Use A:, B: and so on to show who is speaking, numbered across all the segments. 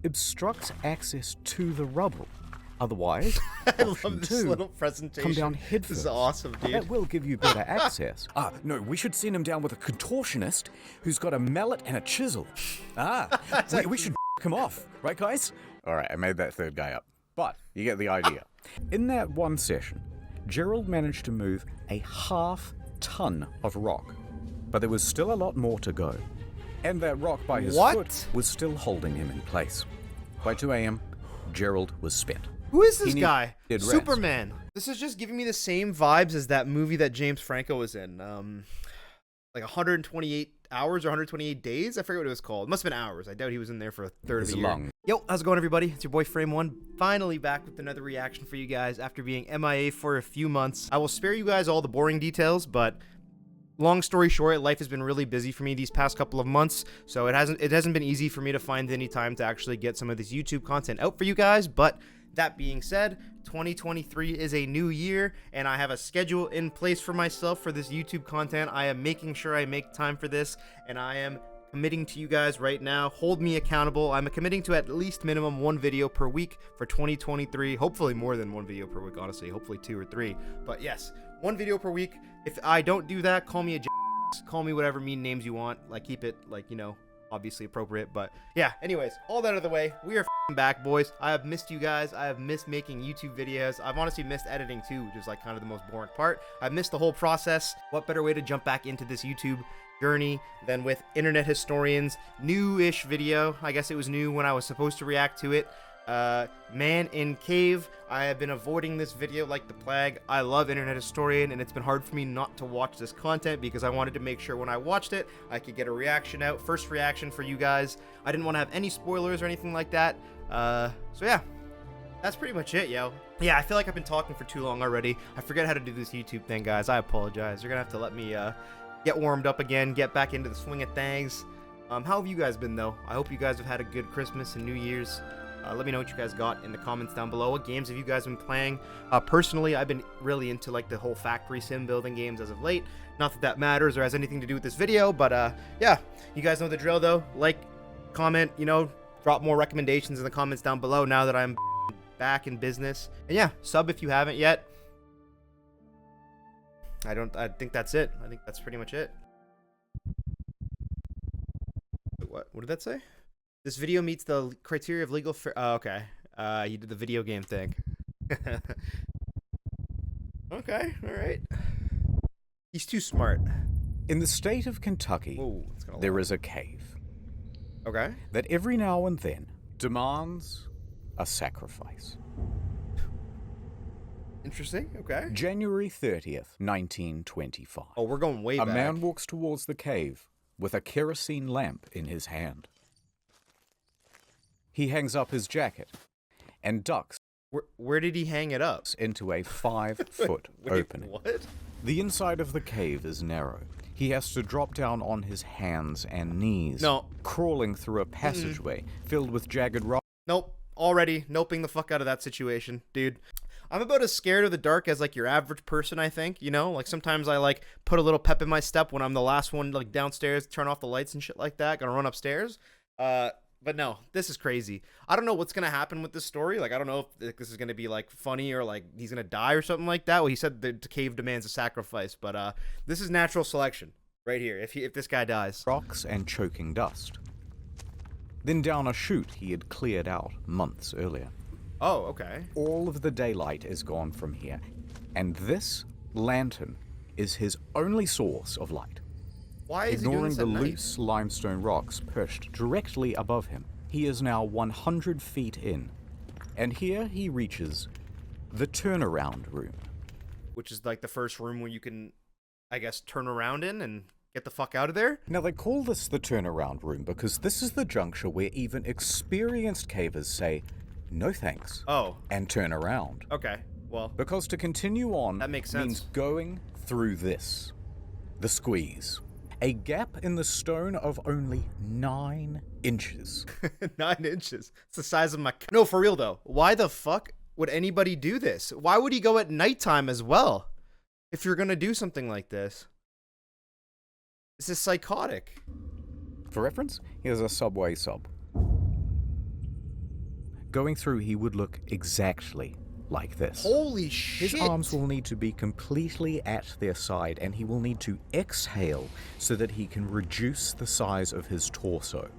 A: obstructs access to the rubble. Otherwise,
B: I love this little presentation.
A: come down headfirst.
B: This is awesome, dude.
A: That will give you better access. No, we should send him down with a contortionist who's got a mallet and a chisel. We should him off, right, guys? All right, I made that third guy up, but you get the idea. In that one session, Gerald managed to move a half-ton of rock, but there was still a lot more to go. And that rock by his foot was still holding him in place. By 2 a.m., Gerald was spent.
B: Who is this guy? Superman. This is just giving me the same vibes as that movie that James Franco was in. Like 128 hours or 128 days? I forget what it was called. It must have been hours. I doubt he was in there for a third of the year. Yo, how's it going, everybody? It's your boy Frame1. Finally back with another reaction for you guys after being MIA for a few months. I will spare you guys all the boring details, but long story short, life has been really busy for me these past couple of months, so it hasn't been easy for me to find any time to actually get some of this YouTube content out for you guys. But that being said, 2023 is a new year, and I have a schedule in place for myself for this YouTube content. I am making sure I make time for this, and I am committing to you guys right now. Hold me accountable. I'm committing to at least minimum 1 video per week for 2023. Hopefully more than 1 video per week, honestly. Hopefully 2 or 3. But yes, 1 video per week. If I don't do that, call me a call me whatever mean names you want. Like, keep it, like, you know, obviously appropriate. But yeah, anyways, all that out of the way, we are back, boys. I have missed you guys. I have missed making YouTube videos. I've honestly missed editing too, which is like kind of the most boring part. I've missed the whole process. What better way to jump back into this YouTube journey than with Internet Historian's new-ish video? I guess it was new when I was supposed to react to it. Man in Cave. I have been avoiding this video like the plague. I love Internet Historian, and it's been hard for me not to watch this content because I wanted to make sure when I watched it, I could get a reaction out. First reaction for you guys. I didn't want to have any spoilers or anything like that. So yeah, that's pretty much it, yo. Yeah, I feel like I've been talking for too long already. I forget how to do this YouTube thing, guys. I apologize. You're gonna have to let me, get warmed up again, get back into the swing of things. How have you guys been, though? I hope you guys have had a good Christmas and New Year's. Let me know what you guys got in the comments down below. What games have you guys been playing? Personally, I've been really into like the whole factory sim building games as of late. Not that that matters or has anything to do with this video, but yeah, you guys know the drill though. Like, comment, you know, drop more recommendations in the comments down below now that I'm back in business. And yeah, sub if you haven't yet. I think that's it. I think that's pretty much it. What did that say? This video meets the criteria of legal okay. You did the video game thing. Okay, alright. He's too smart.
A: In the state of Kentucky, there is a cave.
B: Okay.
A: That every now and then demands a sacrifice.
B: Interesting, okay.
A: January 30th, 1925.
B: Oh, we're going way back.
A: A man walks towards the cave with a kerosene lamp in his hand. He hangs up his jacket and ducks.
B: Where did he hang it up?
A: Into a 5-foot opening.
B: What?
A: The inside of the cave is narrow. He has to drop down on his hands and knees, crawling through a passageway filled with jagged rock.
B: Nope. Already noping the fuck out of that situation, dude. I'm about as scared of the dark as like your average person, I think, you know? Like sometimes I like put a little pep in my step when I'm the last one like downstairs, turn off the lights and shit like that, gonna run upstairs. But no, this is crazy. I don't know what's going to happen with this story. Like, I don't know if this is going to be, like, funny or, like, he's going to die or something like that. Well, he said the cave demands a sacrifice. But this is natural selection right here, if this guy dies.
A: Rocks and choking dust. Then down a chute he had cleared out months earlier.
B: Oh, okay.
A: All of the daylight is gone from here. And this lantern is his only source of light.
B: Why is
A: Ignoring
B: he doing
A: the loose limestone rocks perched directly above him, he is now 100 feet in. And here he reaches the turnaround room.
B: Which is like the first room where you can, I guess, turn around in and get the fuck out of there?
A: Now they call this the turnaround room because this is the juncture where even experienced cavers say, no thanks, and turn around.
B: Okay, well.
A: Because to continue on
B: that makes sense.
A: Means going through this, the squeeze. A gap in the stone of only 9 inches.
B: 9 inches. It's the size of my... No, for real, though. Why the fuck would anybody do this? Why would he go at nighttime as well? If you're gonna do something like this. This is psychotic.
A: For reference, here's a Subway sub. Going through, he would look exactly like this.
B: Holy shit!
A: His arms will need to be completely at their side, and he will need to exhale so that he can reduce the size of his torso.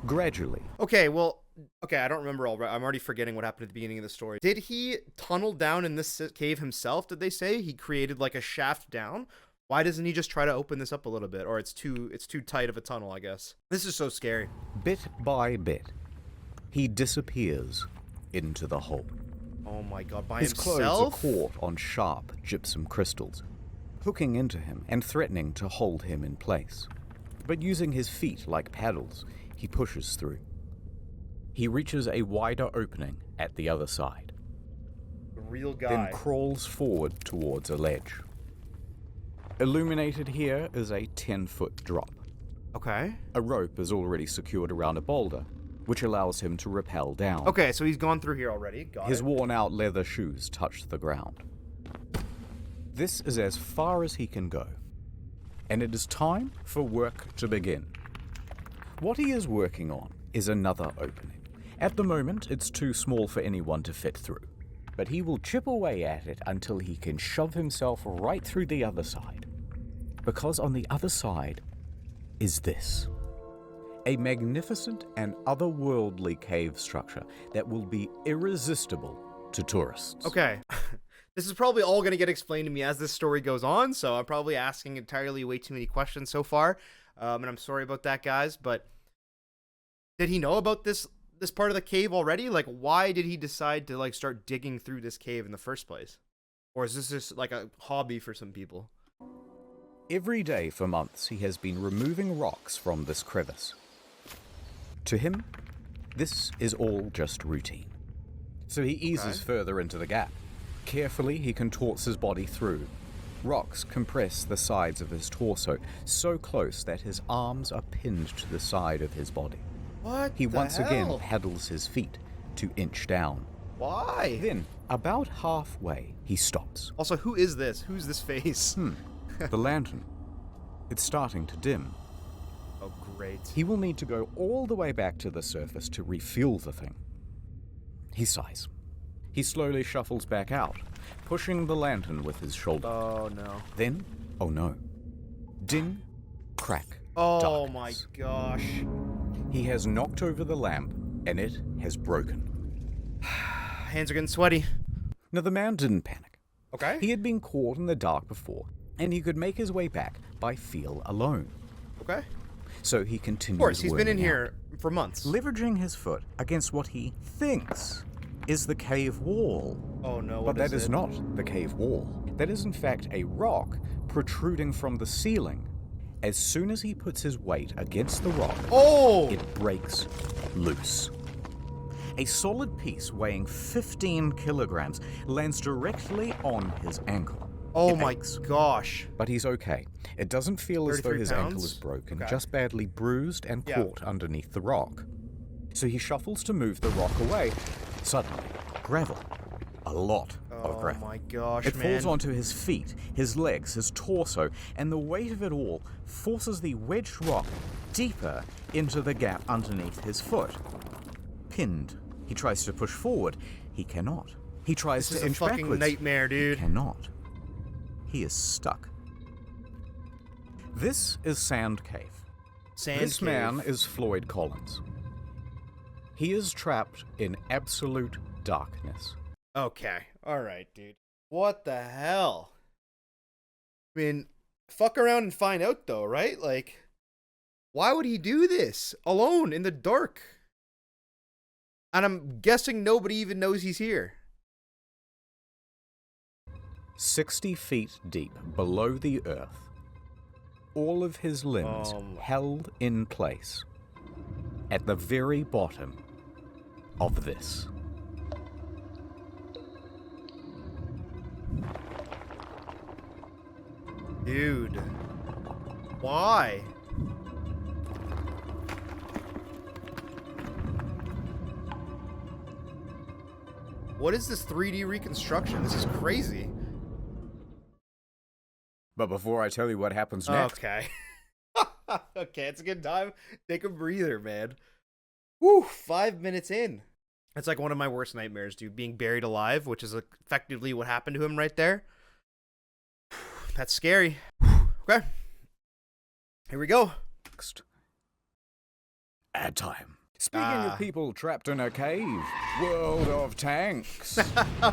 A: Gradually.
B: Okay, well, I don't remember all right. I'm already forgetting what happened at the beginning of the story. Did he tunnel down in this cave himself? Did they say he created like a shaft down? Why doesn't he just try to open this up a little bit? Or it's too tight of a tunnel, I guess. This is so scary.
A: Bit by bit, he disappears into the hole.
B: Oh my god, by
A: his
B: himself?
A: His clothes are caught on sharp gypsum crystals, hooking into him and threatening to hold him in place. But using his feet like paddles, he pushes through. He reaches a wider opening at the other side.
B: The real guy.
A: Then crawls forward towards a ledge. Illuminated here is a 10-foot drop.
B: Okay.
A: A rope is already secured around a boulder, which allows him to rappel down.
B: Okay, so he's gone through here already.
A: His worn-out leather shoes touch the ground. This is as far as he can go, and it is time for work to begin. What he is working on is another opening. At the moment, it's too small for anyone to fit through, but he will chip away at it until he can shove himself right through the other side. Because on the other side is this. A magnificent and otherworldly cave structure that will be irresistible to tourists.
B: Okay. This is probably all going to get explained to me as this story goes on, so I'm probably asking entirely way too many questions so far, and I'm sorry about that, guys, but did he know about this part of the cave already? Like, why did he decide to, like, start digging through this cave in the first place? Or is this just, like, a hobby for some people?
A: Every day for months, he has been removing rocks from this crevice. To him, this is all just routine. So he eases further into the gap. Carefully, he contorts his body through. Rocks compress the sides of his torso, so close that his arms are pinned to the side of his body.
B: What
A: He
B: the
A: once
B: hell?
A: again paddles his feet to inch down.
B: Why?
A: Then, about halfway, he stops.
B: Also, who is this? Who's this face?
A: The lantern. It's starting to dim.
B: Oh, great.
A: He will need to go all the way back to the surface to refuel the thing. He sighs. He slowly shuffles back out, pushing the lantern with his shoulder.
B: Oh, no.
A: Then, oh no. Ding, crack,
B: Oh,
A: darkness.
B: my gosh.
A: He has knocked over the lamp, and it has broken.
B: Hands are getting sweaty.
A: Now, the man didn't panic.
B: Okay.
A: He had been caught in the dark before, and he could make his way back by feel alone.
B: Okay.
A: So he continues.
B: Of course, he's been in
A: worming
B: here for months.
A: leveraging his foot against what he thinks is the cave wall.
B: Oh, no.
A: But that is not the cave wall. That is, in fact, a rock protruding from the ceiling. As soon as he puts his weight against the rock, it breaks loose. A solid piece weighing 15 kilograms lands directly on his ankle.
B: Oh,
A: It
B: my
A: aches,
B: gosh.
A: but he's okay. It doesn't feel as though
B: 33
A: his ankle
B: pounds?
A: is broken,
B: Okay.
A: just badly bruised and
B: Yeah.
A: caught underneath the rock. So he shuffles to move the rock away. Suddenly, gravel. A lot of
B: Oh,
A: gravel.
B: my gosh,
A: It
B: man.
A: falls onto his feet, his legs, his torso, and the weight of it all forces the wedged rock deeper into the gap underneath his foot. Pinned. He tries to push forward. He cannot. He tries
B: This is
A: to
B: a
A: inch
B: fucking
A: backwards.
B: nightmare, dude.
A: Cannot. He is stuck. This is Sand Cave. This man is Floyd Collins. He is trapped in absolute darkness.
B: Okay. All right, dude. What the hell? I mean, fuck around and find out, though, right? Like, why would he do this alone in the dark? And I'm guessing nobody even knows he's here.
A: 60 feet deep below the earth, all of his limbs held in place at the very bottom of this.
B: Dude. Why? What is this 3D reconstruction? This is crazy.
A: But before I tell you what happens next,
B: Okay. Okay, it's a good time. Take a breather, man. Woo, 5 minutes in. It's like one of my worst nightmares, dude. Being buried alive, which is effectively what happened to him right there. That's scary. Okay. Here we go.
A: Next. Ad time. Speaking of people trapped in a cave, World of Tanks.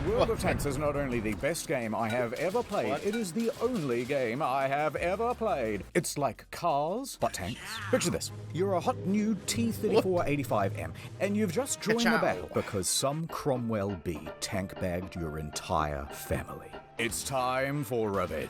A: World of Tanks is not only the best game I have ever played, it is the only game I have ever played. It's like Cars, but tanks. Picture this. You're a hot new T-3485M, and you've just joined the battle because some Cromwell bee tank-bagged your entire family. It's time for revenge.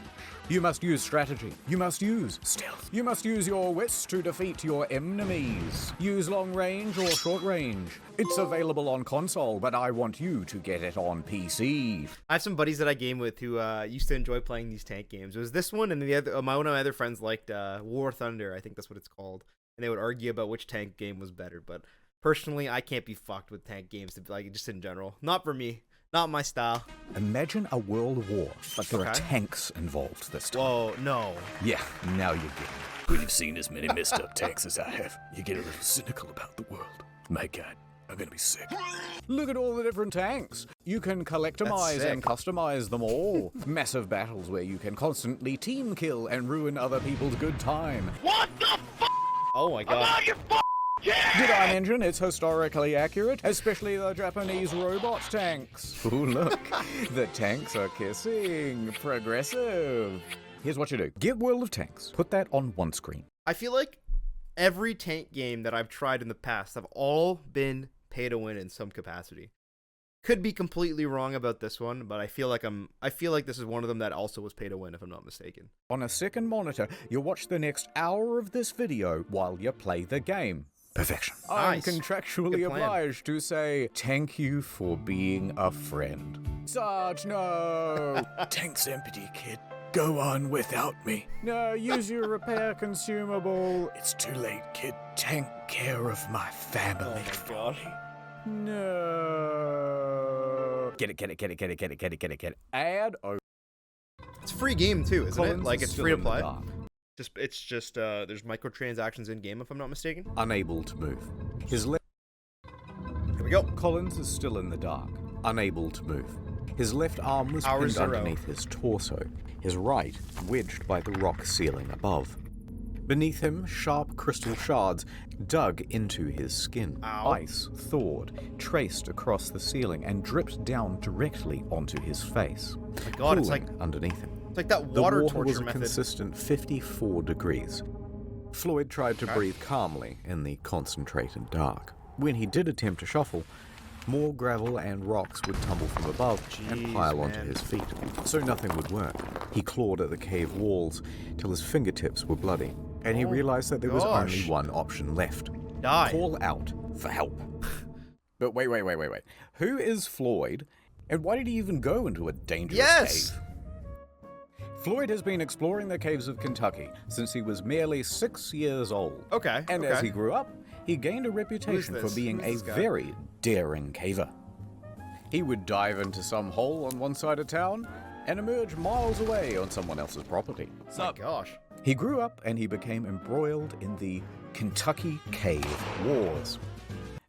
A: You must use strategy. You must use stealth. You must use your wits to defeat your enemies. Use long range or short range. It's available on console, but I want you to get it on PC.
B: I have some buddies that I game with who used to enjoy playing these tank games. It was this one, and the other, one of my other friends liked War Thunder. I think that's what it's called. And they would argue about which tank game was better. But personally, I can't be fucked with tank games, like just in general. Not for me. Not my style.
A: Imagine a world war, but there are tanks involved this time.
B: Whoa, no.
A: Yeah, now you get it. When you've seen as many messed up tanks as I have, you get a little cynical about the world. My God, I'm gonna be sick. Look at all the different tanks. You can collectomize and customize them all. Massive battles where you can constantly team kill and ruin other people's good time.
C: What the f***?
B: Oh my God.
A: Did I mention it's historically accurate? Especially the Japanese robot tanks. Ooh, look. The tanks are kissing. Progressive. Here's what you do. Get World of Tanks. Put that on one screen.
B: I feel like every tank game that I've tried in the past have all been pay to win in some capacity. Could be completely wrong about this one, but I feel like this is one of them that also was pay to win, if I'm not mistaken.
A: On a second monitor, you'll watch the next hour of this video while you play the game. Perfection.
B: Nice.
A: I'm contractually obliged to say thank you for being a friend. Sarge, no! Tank's empty, kid. Go on without me. No, use your repair consumable. It's too late, kid. Take care of my family.
B: Oh my God.
A: No. Get it. Add over.
B: It's a free game too, isn't it? Like, it's free to play. It's just there's microtransactions in game, if I'm not mistaken.
A: Unable to move. His left.
B: Here we go.
A: Collins is still in the dark, unable to move. His left arm was pinned underneath his torso, his right wedged by the rock ceiling above. Beneath him, sharp crystal shards dug into his skin.
B: Ow.
A: Ice thawed, traced across the ceiling, and dripped down directly onto his face.
B: Oh my God, it's like
A: underneath him.
B: It's like that water
A: the water
B: torture
A: was a
B: method.
A: consistent 54 degrees. Floyd tried to breathe calmly in the concentrated dark. When he did attempt to shuffle, more gravel and rocks would tumble from above and pile onto his feet, so nothing would work. He clawed at the cave walls till his fingertips were bloody, and he realized that there was only one option left.
B: Die.
A: Call out for help. But wait. Who is Floyd, and why did he even go into a dangerous cave? Floyd has been exploring the caves of Kentucky since he was merely 6 years old.
B: Okay.
A: And as he grew up, he gained a reputation for being a very daring caver. He would dive into some hole on one side of town and emerge miles away on someone else's property.
B: Oh my gosh.
A: He grew up and he became embroiled in the Kentucky Cave Wars.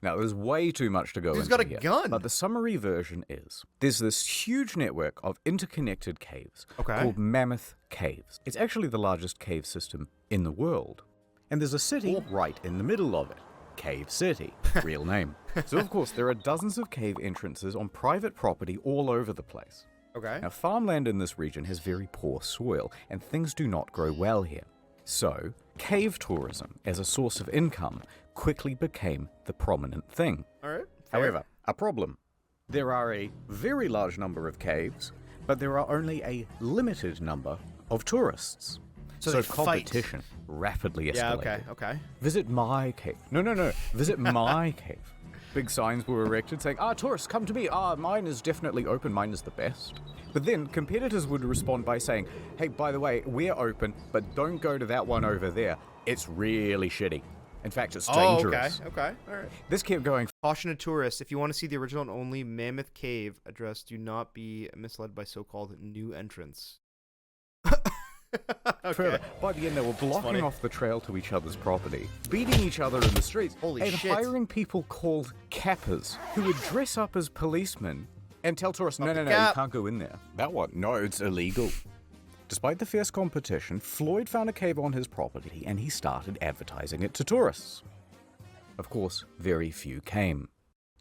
A: Now, there's way too much to go into.
B: He's got a
A: here,
B: gun.
A: But the summary version is, there's this huge network of interconnected caves called Mammoth Caves. It's actually the largest cave system in the world. And there's a city right in the middle of it. Cave City, real name. So, of course, there are dozens of cave entrances on private property all over the place.
B: Okay.
A: Now, farmland in this region has very poor soil, and things do not grow well here. So, cave tourism as a source of income quickly became the prominent thing.
B: All right.
A: However, a problem. There are a very large number of caves, but there are only a limited number of tourists. So competition rapidly escalated.
B: Yeah, okay.
A: Visit my cave. No. Visit my cave. Big signs were erected saying, tourists, come to me. Mine is definitely open. Mine is the best. But then competitors would respond by saying, hey, by the way, we're open, but don't go to that one over there. It's really shitty. In fact, it's dangerous.
B: Okay. All right.
A: This kept going.
B: Caution to tourists: if you want to see the original and only Mammoth Cave address, do not be misled by so-called new entrants.
A: Further, by the end, they were blocking off the trail to each other's property, beating each other in the streets, and hiring people called cappers who would dress up as policemen and tell tourists, no, you can't go in there. That one? No, it's illegal. Despite the fierce competition, Floyd found a cave on his property and he started advertising it to tourists. Of course, very few came.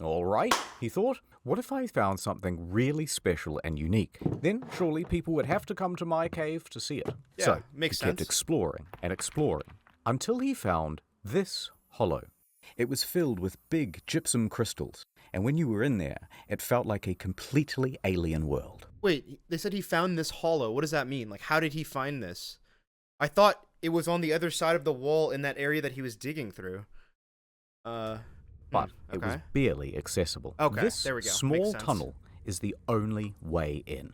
A: All right, he thought, what if I found something really special and unique? Then surely people would have to come to my cave to see it.
B: Yeah,
A: so
B: makes
A: he kept exploring and exploring until he found this hollow. It was filled with big gypsum crystals, and when you were in there, it felt like a completely alien world.
B: Wait, they said he found this hollow. What does that mean? Like, how did he find this? I thought it was on the other side of the wall in that area that he was digging through.
A: But it was barely accessible.
B: Okay,
A: this
B: there we go.
A: small tunnel is the only way in.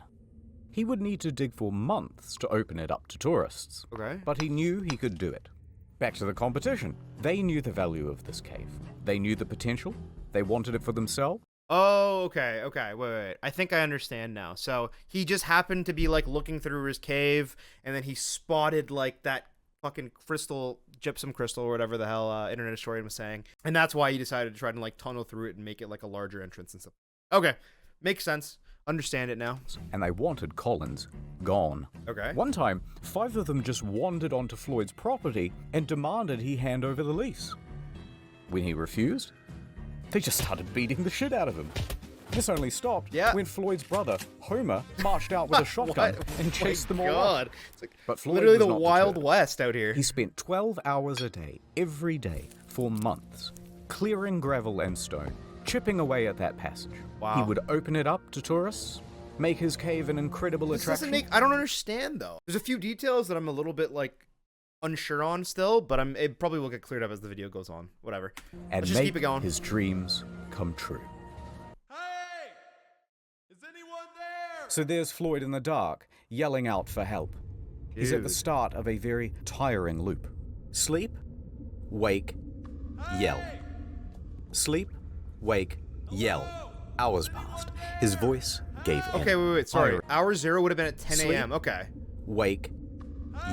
A: He would need to dig for months to open it up to tourists.
B: Okay.
A: But he knew he could do it. Back to the competition. They knew the value of this cave. They knew the potential. They wanted it for themselves.
B: Oh, okay. Wait. I think I understand now. So he just happened to be like looking through his cave, and then he spotted like that fucking gypsum crystal, or whatever the hell internet historian was saying, and that's why he decided to try to like tunnel through it and make it like a larger entrance and stuff. Okay, makes sense. Understand it now.
A: And they wanted Collins gone.
B: Okay.
A: One time, 5 of them just wandered onto Floyd's property and demanded he hand over the lease. When he refused, they just started beating the shit out of him. This only stopped when Floyd's brother, Homer, marched out with a shotgun and chased them all off.
B: It's like
A: But Floyd
B: literally
A: was
B: the
A: not
B: Wild
A: deterred.
B: West out here.
A: He spent 12 hours a day, every day, for months, clearing gravel and stone, chipping away at that passage.
B: Wow.
A: He would open it up to tourists, make his cave an incredible
B: This doesn't
A: attraction.
B: I don't understand though. There's a few details that I'm a little bit like unsure on still, but it probably will get cleared up as the video goes on. Whatever.
A: And
B: Let's just
A: make
B: keep it going.
A: his dreams come true.
C: Hey! Is anyone there?
A: So there's Floyd in the dark, yelling out for help. He's at the
B: Dude.
A: start of a very tiring loop. Sleep, wake, yell. Sleep, wake, yell. Hours passed. His voice gave in.
B: Okay, wait. Sorry.
A: Tiring.
B: Hour 0 would have been at 10
A: Sleep.
B: a.m. Okay.
A: Wake,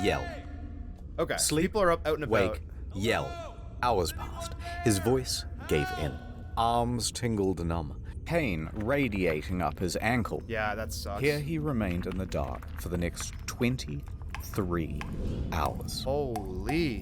A: yell.
B: Okay. So
A: Sleep,
B: people are up out and about.
A: Wake, yell. Hours passed. His voice gave in. Arms tingled numb. Pain radiating up his ankle.
B: Yeah, that sucks.
A: Here he remained in the dark for the next 23 hours.
B: Holy.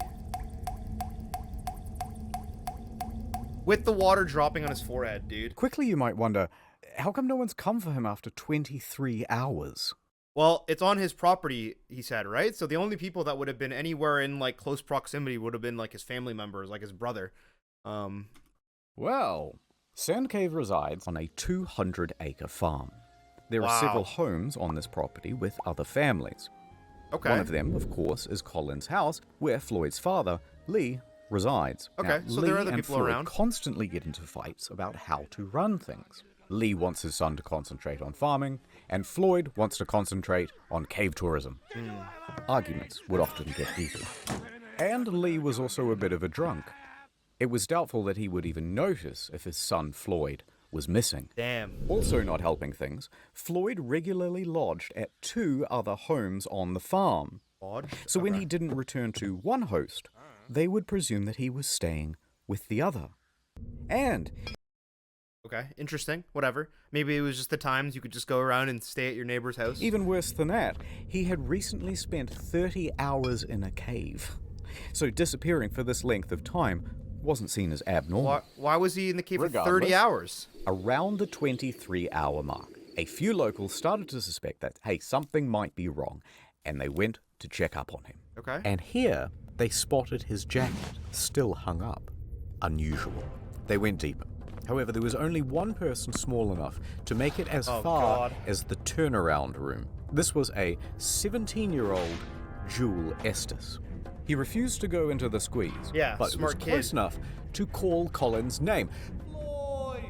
B: With the water dropping on his forehead, dude.
A: Quickly you might wonder, how come no one's come for him after 23 hours?
B: Well, it's on his property, he said, right? So the only people that would have been anywhere in like close proximity would have been like his family members, like his brother.
A: Well, Sand Cave resides on a 200-acre farm. There are several homes on this property with other families.
B: Okay.
A: One of them, of course, is Collins' house, where Floyd's father, Lee, resides.
B: Okay,
A: Now,
B: so there are
A: Lee
B: other
A: and
B: people
A: Floyd
B: around.
A: constantly get into fights about how to run things. Lee wants his son to concentrate on farming, and Floyd wants to concentrate on cave tourism. Arguments would often get heated. And Lee was also a bit of a drunk. It was doubtful that he would even notice if his son Floyd was missing.
B: Damn.
A: Also not helping things, Floyd regularly lodged at 2 other homes on the farm.
B: Odd.
A: So when he didn't return to one host, they would presume that he was staying with the other. And
B: Okay, interesting. Whatever. Maybe it was just the times you could just go around and stay at your neighbor's house.
A: even worse than that, he had recently spent 30 hours in a cave. So disappearing for this length of time wasn't seen as abnormal.
B: Why was he in the cave for 30
A: Regardless.
B: hours?
A: Around the 23-hour mark, a few locals started to suspect that, hey, something might be wrong, and they went to check up on him.
B: Okay.
A: And here, they spotted his jacket, still hung up. Unusual. They went deeper. However, there was only one person small enough to make it as far
B: God.
A: as the turnaround room. This was a 17-year-old Jewel Estes. He refused to go into the squeeze,
B: Yeah,
A: but was
B: smart
A: close
B: kid.
A: enough to call Collins' name.
C: Floyd!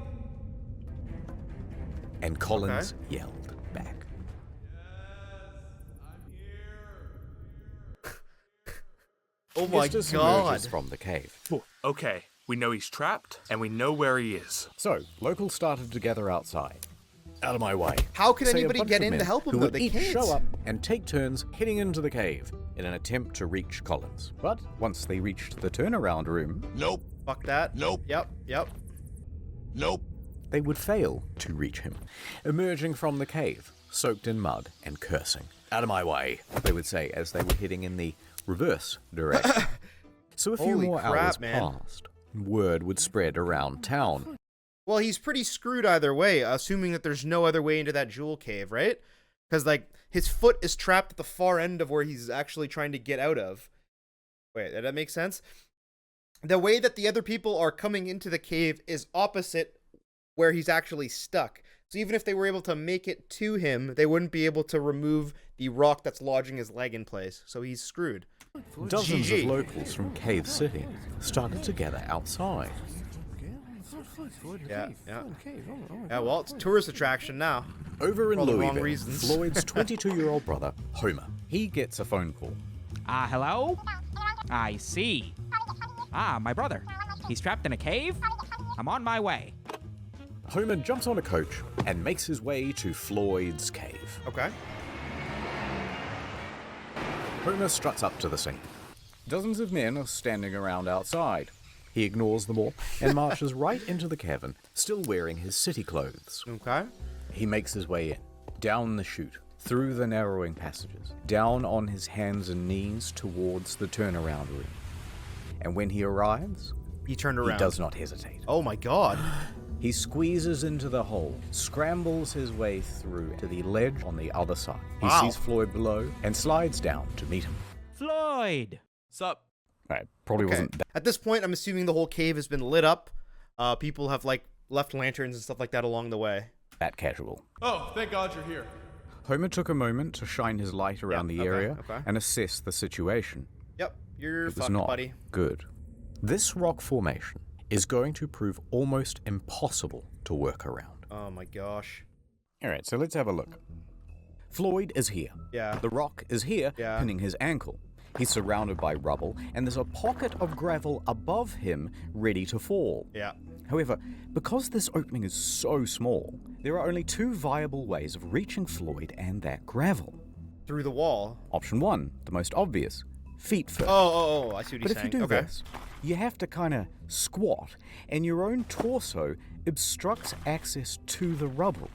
A: And Collins yelled back.
C: I'm here.
B: Oh my
A: Estes
B: god.
A: emerges from the cave.
D: Okay, we know he's trapped, and we know where he is.
A: So, locals started to gather outside. Out of my way.
B: How can
A: Say a
B: anybody
A: bunch
B: get
A: of
B: in to
A: men
B: help him,
A: who
B: though?
A: would
B: They
A: each
B: can't.
A: show up and take turns heading into the cave in an attempt to reach Collins. But once they reached the turnaround room,
C: Nope.
B: Fuck that.
C: Nope.
B: Yep.
C: Nope.
A: they would fail to reach him, emerging from the cave, soaked in mud and cursing. Out of my way, they would say as they were heading in the reverse direction. So a few
B: Holy
A: more
B: crap,
A: hours
B: man.
A: passed. Word would spread around town.
B: Well, he's pretty screwed either way, assuming that there's no other way into that jewel cave, right? Because, like, his foot is trapped at the far end of where he's actually trying to get out of. Wait, did that make sense? The way that the other people are coming into the cave is opposite where he's actually stuck. So even if they were able to make it to him, they wouldn't be able to remove the rock that's lodging his leg in place. So he's screwed.
A: Dozens
B: GG.
A: of locals from Cave City started to gather outside.
B: Yeah. Yeah, well, it's a tourist attraction now.
A: Over in
B: For all the wrong
A: Louisville,
B: reasons.
A: Floyd's 22-year-old brother, Homer, he gets a phone call.
D: Hello? I see. My brother. He's trapped in a cave? I'm on my way.
A: Homer jumps on a coach and makes his way to Floyd's cave.
B: Okay.
A: Homer struts up to the scene. Dozens of men are standing around outside. He ignores them all and marches right into the cavern, still wearing his city clothes.
B: Okay.
A: He makes his way in, down the chute, through the narrowing passages, down on his hands and knees towards the turnaround room. And when he arrives,
B: He turned
A: he
B: around.
A: does not hesitate.
B: Oh my god.
A: He squeezes into the hole, scrambles his way through to the ledge on the other side. He
B: Wow.
A: sees Floyd below and slides down to meet him.
D: Floyd!
C: Sup?
A: Right, probably
B: Okay.
A: wasn't that
B: At this point, I'm assuming the whole cave has been lit up. People have like left lanterns and stuff like that along the way.
A: casual.
C: Oh, thank God you're here.
A: Homer took a moment to shine his light around
B: Yeah,
A: the
B: okay,
A: area
B: okay.
A: and assess the situation.
B: Yep, you're
A: It was
B: fucked,
A: not
B: buddy.
A: good. This rock formation is going to prove almost impossible to work around.
B: Oh my gosh.
A: All right, so let's have a look. Floyd is here.
B: Yeah.
A: The rock is here,
B: Yeah.
A: pinning his ankle. He's surrounded by rubble, and there's a pocket of gravel above him ready to fall.
B: Yeah.
A: However, because this opening is so small, there are only two viable ways of reaching Floyd and that gravel.
B: Through the wall.
A: Option one, the most obvious, feet first.
B: Oh, I see what
A: But
B: he's
A: if
B: saying.
A: you do
B: Okay.
A: this, you have to kind of squat, and your own torso obstructs access to the rubble.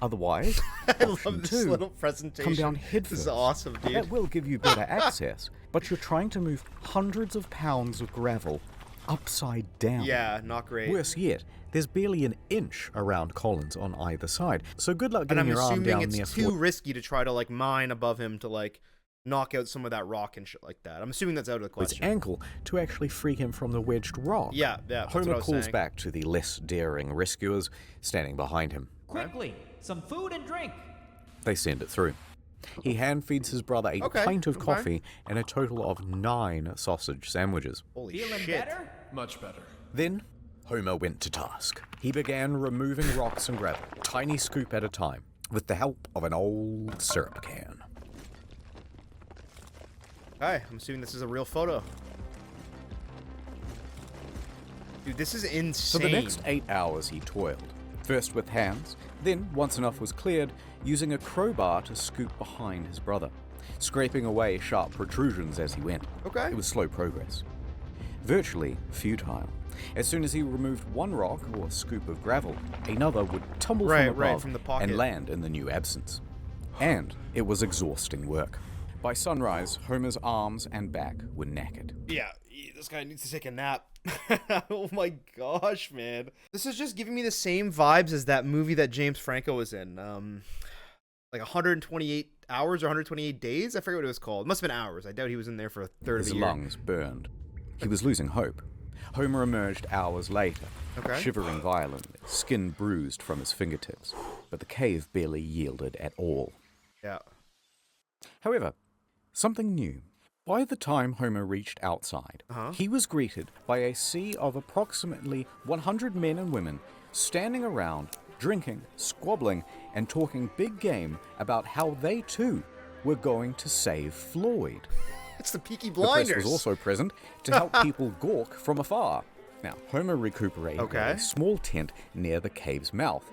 A: Otherwise,
B: I
A: option
B: love this
A: two,
B: little presentation.
A: come down head
B: This is
A: first.
B: awesome, dude.
A: That will give you better access, but you're trying to move hundreds of pounds of gravel upside down.
B: Yeah, not great.
A: Worse yet, there's barely an inch around Collins on either side. So good luck
B: And
A: getting
B: I'm
A: your arm
B: assuming
A: down
B: it's
A: near
B: too
A: Floyd.
B: risky to try to like mine above him to like knock out some of that rock and shit like that. I'm assuming that's out of the
A: His
B: question.
A: ankle to actually free him from the wedged rock.
B: Yeah, that's what I
A: Homer
B: was
A: calls
B: saying.
A: back to the less daring rescuers standing behind him.
D: Quickly! Some food and drink!
A: They send it through. He hand feeds his brother a
B: Okay,
A: pint of
B: okay.
A: coffee and a total of 9 sausage sandwiches.
B: Holy
D: Feeling
B: shit.
D: better?
C: Much better.
A: Then, Homer went to task. He began removing rocks and gravel, tiny scoop at a time, with the help of an old syrup can.
B: Okay, I'm assuming this is a real photo. Dude, this is insane.
A: For the next 8 hours he toiled, first with hands, then, once enough was cleared, using a crowbar to scoop behind his brother, scraping away sharp protrusions as he went.
B: Okay.
A: It was slow progress. Virtually futile. As soon as he removed one rock or scoop of gravel, another would tumble
B: Right,
A: from
B: right,
A: above
B: from the pocket.
A: and land in the new absence. And it was exhausting work. By sunrise, Homer's arms and back were knackered.
B: Yeah, this guy needs to take a nap. Oh my gosh, man. This is just giving me the same vibes as that movie that James Franco was in. Like 128 hours or 128 days? I forget what it was called. It must have been hours. I doubt he was in there for a third
A: His
B: of a year.
A: lungs burned. He was losing hope. Homer emerged hours later,
B: Okay.
A: shivering violently, skin bruised from his fingertips, but the cave barely yielded at all.
B: Yeah.
A: However, something new. By the time Homer reached outside, he was greeted by a sea of approximately 100 men and women standing around, drinking, squabbling, and talking big game about how they too were going to save Floyd.
B: It's the Peaky
A: The press
B: Blinders.
A: was also present to help people gawk from afar. Now, Homer recuperated in
B: Okay.
A: a small tent near the cave's mouth.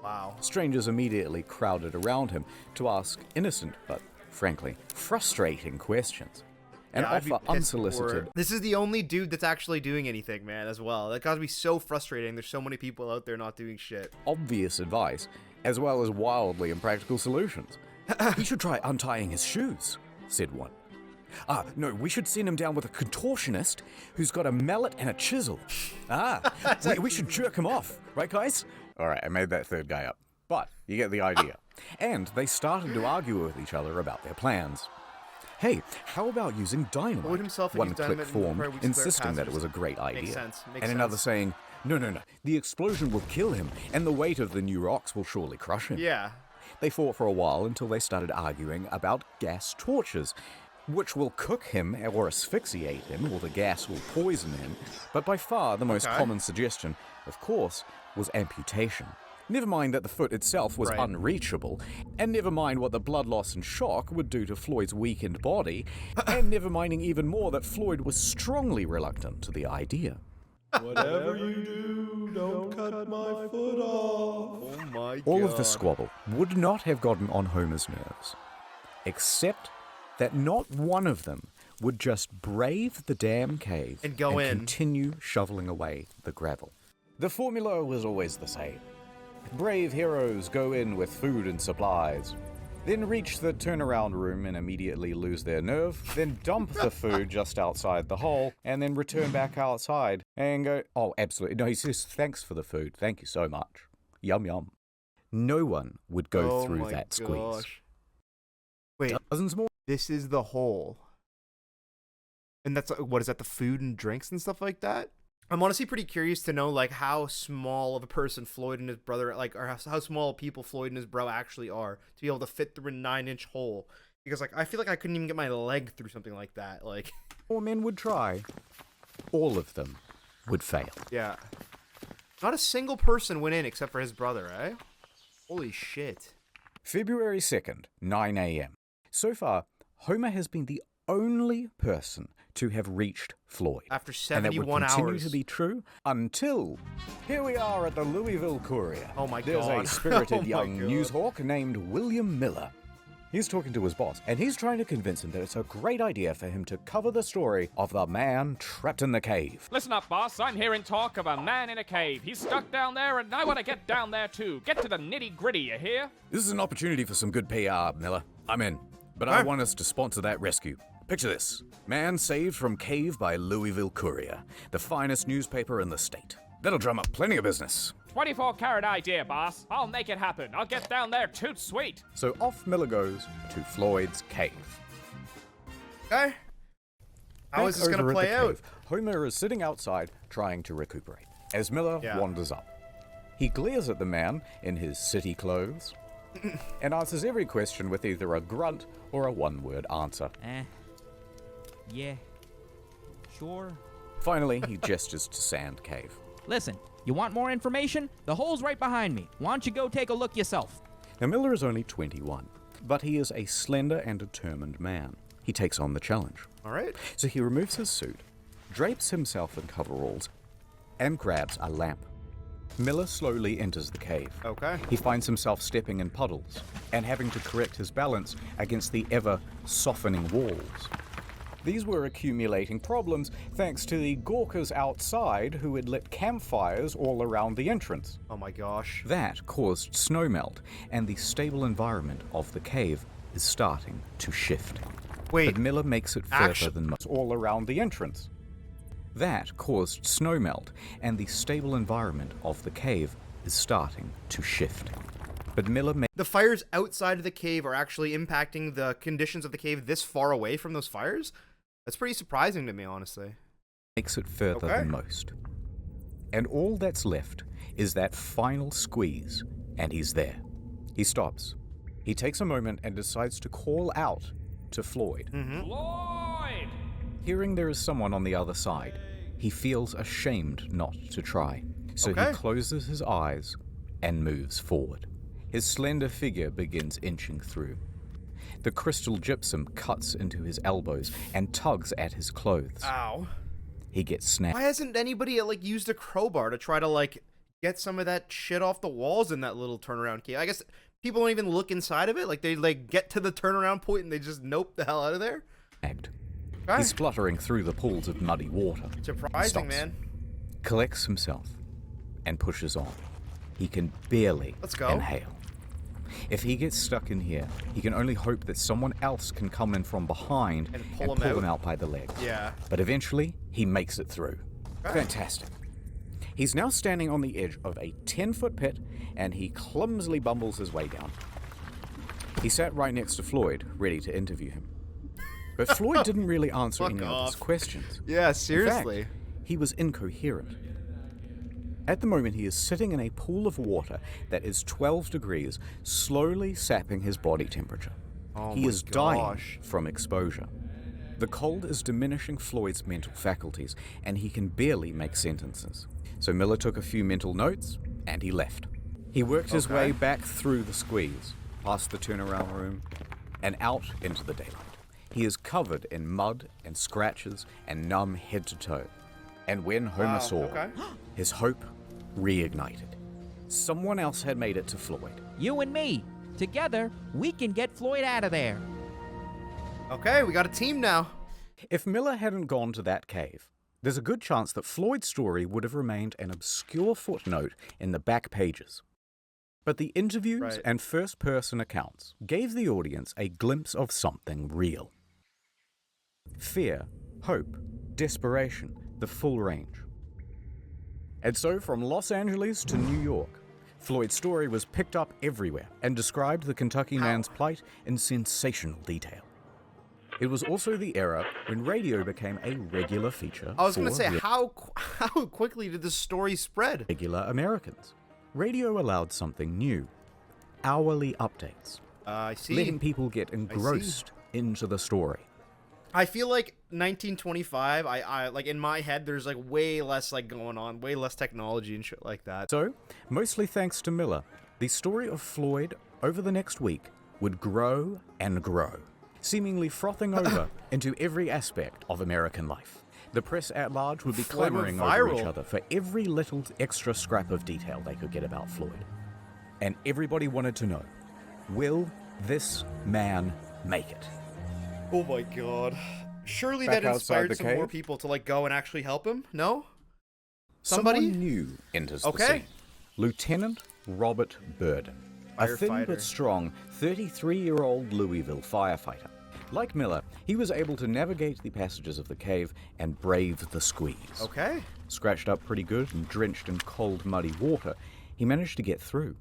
B: Wow.
A: Strangers immediately crowded around him to ask innocent but, frankly, frustrating questions and
B: Yeah, I'd be
A: offer
B: pissed
A: unsolicited.
B: This is the only dude that's actually doing anything, man, as well. That gotta be so frustrating. There's so many people out there not doing shit.
A: Obvious advice, as well as wildly impractical solutions. He should try untying his shoes, said one. No, we should send him down with a contortionist who's got a mallet and a chisel. We should jerk him off, right, guys? All right, I made that third guy up, but you get the idea. And they started to argue with each other about their plans. Hey, how about using dynamite?
B: Floyd himself had
A: One
B: used
A: click
B: dynamite and
A: formed,
B: probably declared
A: insisting that it
B: passes.
A: was a great idea.
B: Makes sense.
A: And another saying, no, the explosion will kill him, and the weight of the new rocks will surely crush him.
B: Yeah.
A: They fought for a while until they started arguing about gas torches, which will cook him or asphyxiate him, or the gas will poison him. But by far the most common suggestion, of course, was amputation. Never mind that the foot itself was unreachable, and never mind what the blood loss and shock would do to Floyd's weakened body, and never minding even more that Floyd was strongly reluctant to the idea.
C: Whatever you do, don't cut my foot off.
B: Oh my god.
A: All of the squabble would not have gotten on Homer's nerves, except that not one of them would just brave the damn cave
B: And go in.
A: continue shoveling away the gravel. The formula was always the same. Brave heroes go in with food and supplies, then reach the turnaround room and immediately lose their nerve, then dump the food just outside the hole, and then return back outside and go, oh, absolutely. No, he says, thanks for the food. Thank you so much. Yum, yum. No one would go through that squeeze.
B: Wait,
A: Dozens more.
B: this is the hole. And that's, what is that, the food and drinks and stuff like that? I'm honestly pretty curious to know, like, how small of a person Floyd and his brother, like, or how small people Floyd and his bro actually are to be able to fit through a 9-inch hole. Because, like, I feel like I couldn't even get my leg through something like that. Like,
A: More men would try. All of them would fail.
B: yeah. Not a single person went in except for his brother, eh? Holy shit.
A: February 2nd, 9 a.m. So far, Homer has been the only person to have reached Floyd.
B: After
A: and that
B: 71
A: would continue
B: hours.
A: to be true until here we are at the Louisville Courier.
B: Oh my
A: There's
B: God.
A: a spirited
B: Oh my
A: young
B: God.
A: newshawk named William Miller. He's talking to his boss, and he's trying to convince him that it's a great idea for him to cover the story of the man trapped in the cave.
E: Listen up, boss. I'm hearing talk of a man in a cave. He's stuck down there, and I want to get down there, too. Get to the nitty-gritty, you hear?
A: This is an opportunity for some good PR, Miller. I'm in. But I want us to sponsor that rescue. Picture this. Man saved from cave by Louisville Courier, the finest newspaper in the state. That'll drum up plenty of business.
E: 24-carat idea, boss. I'll make it happen. I'll get down there toot sweet.
A: So off Miller goes to Floyd's cave.
B: Okay. How is this
A: Back
B: going to
A: over at
B: play
A: the
B: out?
A: cave, Homer is sitting outside trying to recuperate. As Miller wanders up, he glares at the man in his city clothes and answers every question with either a grunt or a one-word answer.
D: Yeah. Sure.
A: Finally, he gestures to Sand Cave.
D: Listen, you want more information? The hole's right behind me. Why don't you go take a look yourself?
A: Now, Miller is only 21, but he is a slender and determined man. He takes on the challenge.
B: All right.
A: So he removes his suit, drapes himself in coveralls, and grabs a lamp. Miller slowly enters the cave.
B: Okay.
A: He finds himself stepping in puddles and having to correct his balance against the ever-softening walls. These were accumulating problems thanks to the gawkers outside who had lit campfires all around the entrance.
B: Oh my gosh.
A: That caused snowmelt, and the stable environment of the cave is starting to shift.
B: Wait.
A: But Miller makes it further than most all around the entrance. That caused snowmelt, and the stable environment of the cave is starting to shift. But Miller
B: The fires outside of the cave are actually impacting the conditions of the cave this far away from those fires? That's pretty surprising to me, honestly.
A: makes it further than most. And all that's left is that final squeeze, and he's there. He stops. He takes a moment and decides to call out to Floyd.
E: Floyd!
A: Hearing there is someone on the other side, he feels ashamed not to try. So he closes his eyes and moves forward. His slender figure begins inching through. The crystal gypsum cuts into his elbows and tugs at his clothes.
B: Ow.
A: He gets snapped.
B: Why hasn't anybody, like, used a crowbar to try to, like, get some of that shit off the walls in that little turnaround cave. I guess people don't even look inside of it. Like, they like get to the turnaround point and they just nope the hell out of there.
A: Agged.
B: Okay.
A: He's spluttering through the pools of muddy water.
B: Surprising,
A: Stops,
B: man.
A: collects himself, and pushes on. He can barely
B: Let's go.
A: inhale. If he gets stuck in here, he can only hope that someone else can come in from behind
B: And
A: and
B: pull
A: pull
B: him
A: him
B: out?
A: out by the legs.
B: Yeah.
A: But eventually, he makes it through.
B: Okay.
A: Fantastic. He's now standing on the edge of a 10-foot pit, and he clumsily bumbles his way down. He sat right next to Floyd, ready to interview him. But Floyd didn't really answer
B: Fuck
A: any of his
B: off.
A: questions.
B: Yeah,
A: In
B: seriously.
A: fact, he was incoherent. At the moment, he is sitting in a pool of water that is 12 degrees, slowly sapping his body temperature.
B: Oh
A: He
B: my
A: is dying
B: gosh.
A: from exposure. The cold is diminishing Floyd's mental faculties, and he can barely make sentences. So Miller took a few mental notes, and he left. He worked his way back through the squeeze, past the turnaround room, and out into the daylight. He is covered in mud and scratches and numb head to toe. And when Homer saw, his hope reignited. Someone else had made it to Floyd.
D: You and me. Together, we can get Floyd out of there.
B: Okay, we got a team now.
A: If Miller hadn't gone to that cave, there's a good chance that Floyd's story would have remained an obscure footnote in the back pages. But the interviews and first-person accounts gave the audience a glimpse of something real. Fear, hope, desperation, the full range. And so from Los Angeles to New York, Floyd's story was picked up everywhere and described the Kentucky man's plight in sensational detail. It was also the era when radio became a regular feature
B: I was going to
A: for
B: say, how quickly did this story spread?
A: regular Americans. Radio allowed something new. Hourly updates.
B: I see.
A: Letting people get engrossed into the story.
B: I feel like 1925, I like in my head, there's like way less like going on, way less technology and shit like that.
A: So, mostly thanks to Miller, the story of Floyd over the next week would grow and grow, seemingly frothing over into every aspect of American life. The press at large would be
B: Floyd went
A: clamoring over each
B: viral.
A: other for every little extra scrap of detail they could get about Floyd. And everybody wanted to know, will this man make it?
B: Oh my god. Surely
A: Back
B: that
A: outside
B: inspired
A: the
B: some more
A: cave?
B: people to like go and actually help him? No?
A: Someone
B: Somebody?
A: new enters the
B: Okay.
A: scene. Lieutenant Robert Burden, a thin
B: Firefighter.
A: but strong 33-year-old Louisville firefighter. Like Miller, he was able to navigate the passages of the cave and brave the squeeze.
B: Okay.
A: Scratched up pretty good and drenched in cold, muddy water, he managed to get through.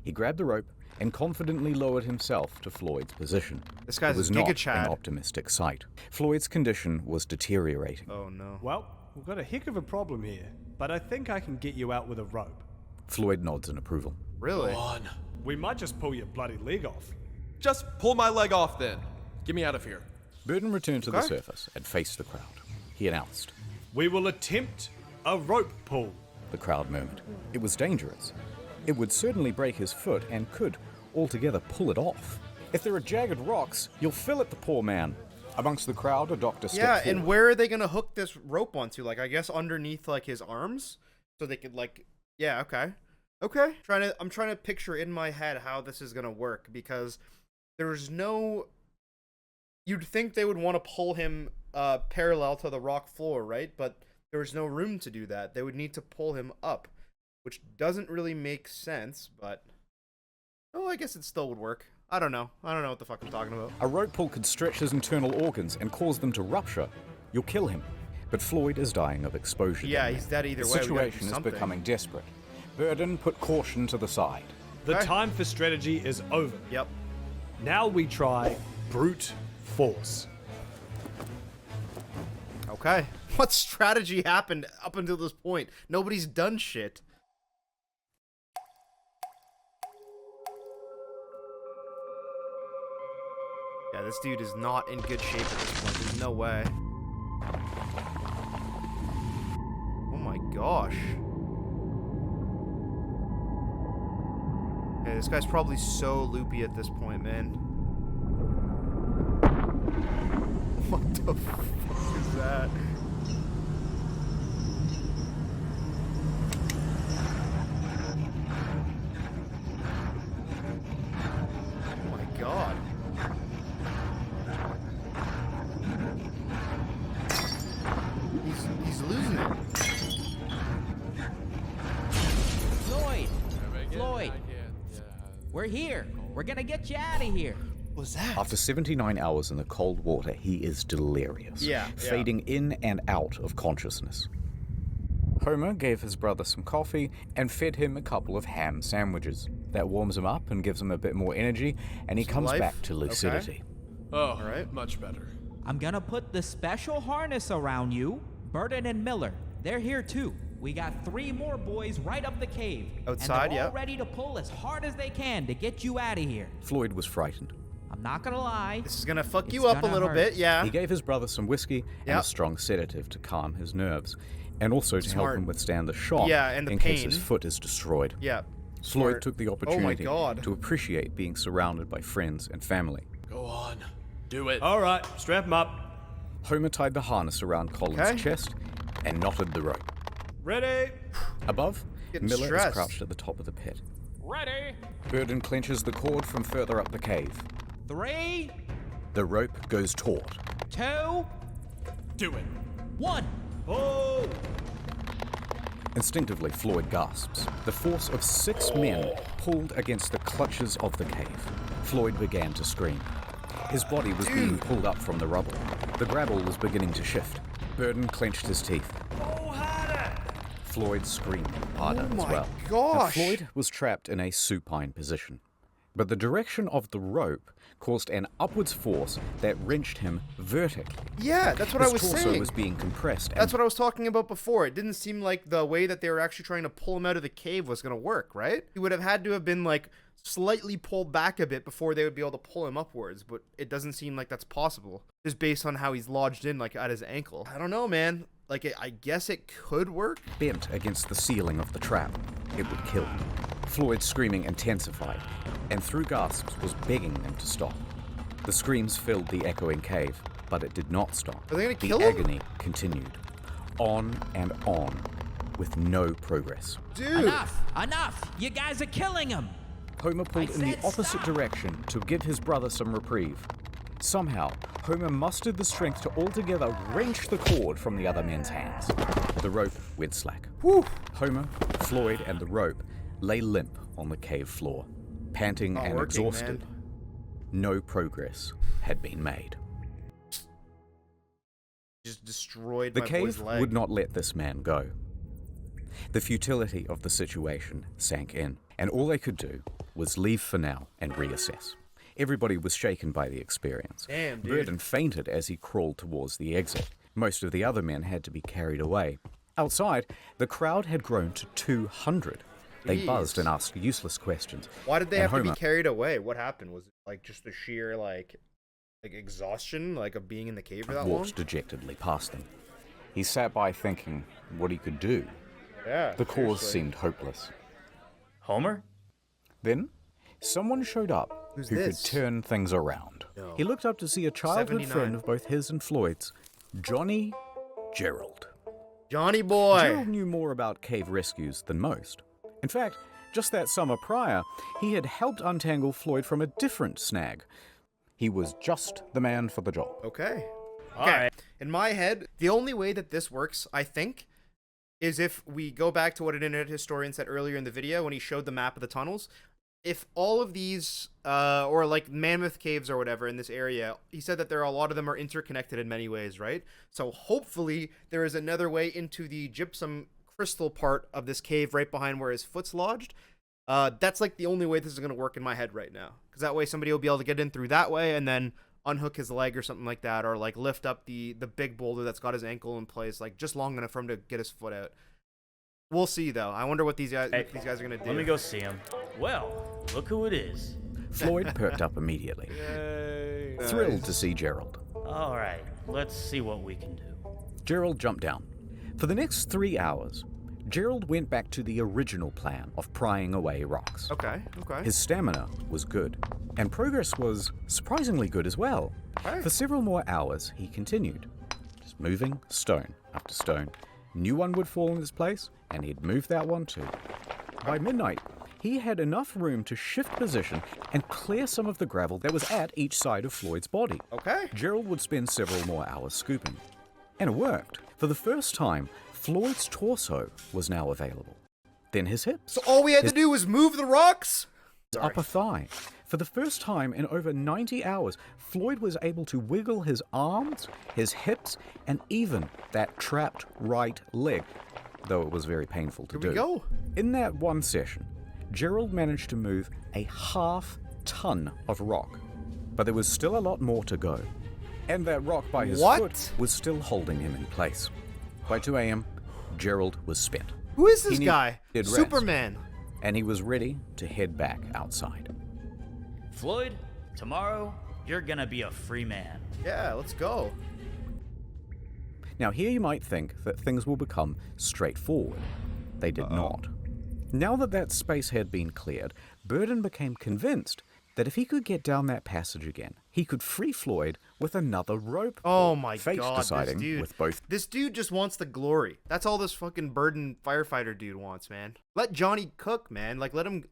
A: He grabbed the rope and confidently lowered himself to Floyd's position.
B: This guy's
A: It was
B: Giga
A: not
B: Chad.
A: an optimistic sight. Floyd's condition was deteriorating.
B: Oh no.
C: Well, we've got a heck of a problem here, but I think I can get you out with a rope.
A: Floyd nods in approval.
B: Really?
C: On. We might just pull your bloody leg off.
F: Just pull my leg off then. Get me out of here.
A: Burden returned to the
B: Okay.
A: surface and faced the crowd. He announced.
C: We will attempt a rope pull.
A: The crowd murmured. It was dangerous. It would certainly break his foot and could altogether pull it off. If there are jagged rocks, you'll fillet the poor man. Amongst the crowd, a doctor stepped
B: Yeah,
A: forward.
B: and where are they gonna hook this rope onto? Like, I guess underneath like his arms, so they could like. Yeah. Okay. Okay. I'm trying to picture in my head how this is gonna work because there's no. You'd think they would want to pull him parallel to the rock floor, right? But there's no room to do that. They would need to pull him up, which doesn't really make sense. But oh, I guess it still would work. I don't know. I don't know what the fuck I'm talking about.
A: A rope pull could stretch his internal organs and cause them to rupture. You'll kill him. But Floyd is dying of exposure.
B: Yeah,
A: down
B: he's
A: there.
B: dead either
A: The
B: way. We gotta do
A: situation is
B: something.
A: becoming desperate. Burden put caution to the side.
C: The
B: Okay.
C: time for strategy is over.
B: Yep.
C: Now we try brute force.
B: Okay. What strategy happened up until this point? Nobody's done shit. Yeah, this dude is not in good shape at this point. There's no way. Oh my gosh. Yeah, this guy's probably so loopy at this point, man. What the fuck is that?
D: We're here. We're gonna get you out of here.
B: What was that?
A: After 79 hours in the cold water, he is delirious, fading in and out of consciousness. Homer gave his brother some coffee and fed him a couple of ham sandwiches. That warms him up and gives him a bit more energy, and he comes back to lucidity.
F: Oh, all right. Much better.
D: I'm gonna put the special harness around you. Burden and Miller, they're here too. We got 3 more boys right up the cave.
B: Outside,
D: and they're all ready to pull as hard as they can to get you out of here.
A: Floyd was frightened.
D: I'm not gonna lie.
B: This is gonna fuck you up a little bit, yeah.
A: He gave his brother some whiskey and a strong sedative to calm his nerves, and also to help him withstand the shock
B: and the
A: in
B: pain.
A: case his foot is destroyed.
B: Yeah.
A: Floyd took the opportunity
B: God.
A: to appreciate being surrounded by friends and family.
F: Go on. Do it.
C: All right, strap him up.
A: Homer tied the harness around Collins' chest and knotted the rope.
C: Ready?
A: Above,
B: Getting
A: Miller
B: stressed.
A: is crouched at the top of the pit.
E: Ready?
A: Burden clenches the cord from further up the cave.
D: 3,
A: The rope goes taut.
D: 2,
F: Do it.
D: 1.
C: Oh!
A: Instinctively, Floyd gasps. The force of 6 men pulled against the clutches of the cave. Floyd began to scream. His body was being pulled up from the rubble. The gravel was beginning to shift. Burden clenched his teeth. Floyd screamed harder as well.
B: gosh.
A: Now, Floyd was trapped in a supine position, but the direction of the rope caused an upwards force that wrenched him vertically.
B: Yeah, that's what I was
A: His torso
B: saying.
A: was being compressed.
B: That's what I was talking about before. It didn't seem like the way that they were actually trying to pull him out of the cave was going to work, right? He would have had to have been like slightly pulled back a bit before they would be able to pull him upwards, but it doesn't seem like that's possible just based on how he's lodged in like at his ankle. I don't know, man. Like, I guess it could work.
A: bent against the ceiling of the trap. It would kill him. Floyd's screaming intensified, and through gasps was begging them to stop. The screams filled the echoing cave, but it did not stop.
B: Are they gonna kill
A: The
B: him?
A: agony continued, on and on, with no progress.
B: Dude.
D: Enough! You guys are killing him!
A: Homer pulled
D: I
A: in the
D: said
A: opposite
D: stop.
A: direction to give his brother some reprieve. Somehow, Homer mustered the strength to altogether wrench the cord from the other men's hands. The rope went slack.
B: Whew.
A: Homer, Floyd, and the rope lay limp on the cave floor, panting
B: Not
A: and
B: working,
A: exhausted.
B: man.
A: No progress had been made.
B: Just destroyed
A: The
B: my boy's
A: cave
B: leg.
A: would not let this man go. The futility of the situation sank in, and all they could do was leave for now and reassess. Everybody was shaken by the experience.
B: Damn, dude.
A: Burden fainted as he crawled towards the exit. Most of the other men had to be carried away. Outside, the crowd had grown to 200. They
B: Jeez.
A: buzzed and asked useless questions.
B: Why did they
A: And
B: have to
A: Homer
B: be carried away? What happened? Was it like just the sheer like exhaustion, like of being in the cave for that long?
A: walked dejectedly past them. He sat by thinking what he could do.
B: Yeah.
A: The cause
B: seriously.
A: seemed hopeless.
C: Homer?
A: Then, someone showed up
B: Who's
A: who
B: this?
A: could turn things around. He looked up to see a childhood
B: 79.
A: friend of both his and Floyd's, Johnny Gerald.
B: Johnny boy.
A: Gerald knew more about cave rescues than most. In fact, just that summer prior, he had helped untangle Floyd from a different snag. He was just the man for the job.
B: Okay.
C: All right.
B: In my head, the only way that this works, I think, is if we go back to what an internet historian said earlier in the video when he showed the map of the tunnels. If all of these, or like Mammoth Caves or whatever in this area, he said that there are a lot of them are interconnected in many ways, right? So hopefully there is another way into the gypsum crystal part of this cave right behind where his foot's lodged. That's like the only way this is going to work in my head right now. Because that way somebody will be able to get in through that way and then unhook his leg or something like that, or like lift up the big boulder that's got his ankle in place, like just long enough for him to get his foot out. We'll see though. I wonder what these guys are gonna do.
C: Let me go see him. Well, look who it is.
A: Floyd perked up immediately, thrilled to see Gerald.
C: All right, let's see what we can do.
A: Gerald jumped down. For the next 3 hours, Gerald went back to the original plan of prying away rocks.
B: Okay.
A: His stamina was good, and progress was surprisingly good as well.
B: Okay.
A: For several more hours, he continued, just moving stone after stone. New one would fall in its place, and he'd move that one too. By midnight, he had enough room to shift position and clear some of the gravel that was at each side of Floyd's body.
B: Okay.
A: Gerald would spend several more hours scooping. And it worked. For the first time, Floyd's torso was now available. Then his hips.
B: So all we had to do was move the rocks?
A: his upper thigh. For the first time in over 90 hours, Floyd was able to wiggle his arms, his hips, and even that trapped right leg, though it was very painful to do.
B: Here we go.
A: In that one session, Gerald managed to move a half-ton of rock, but there was still a lot more to go. And that rock by his foot was still holding him in place. By 2 a.m., Gerald was spent.
B: Who is this guy?
A: Rest,
B: Superman.
A: and he was ready to head back outside.
G: Floyd, tomorrow, you're gonna be a free man.
B: Yeah, let's go.
A: Now here you might think that things will become straightforward. They did not. Now that space had been cleared, Burden became convinced that if he could get down that passage again, he could free Floyd with another rope.
B: Oh my
A: Fate
B: god,
A: deciding
B: this dude.
A: with both.
B: This dude just wants the glory. That's all this fucking Burden firefighter dude wants, man. Let Johnny cook, man. Like, let him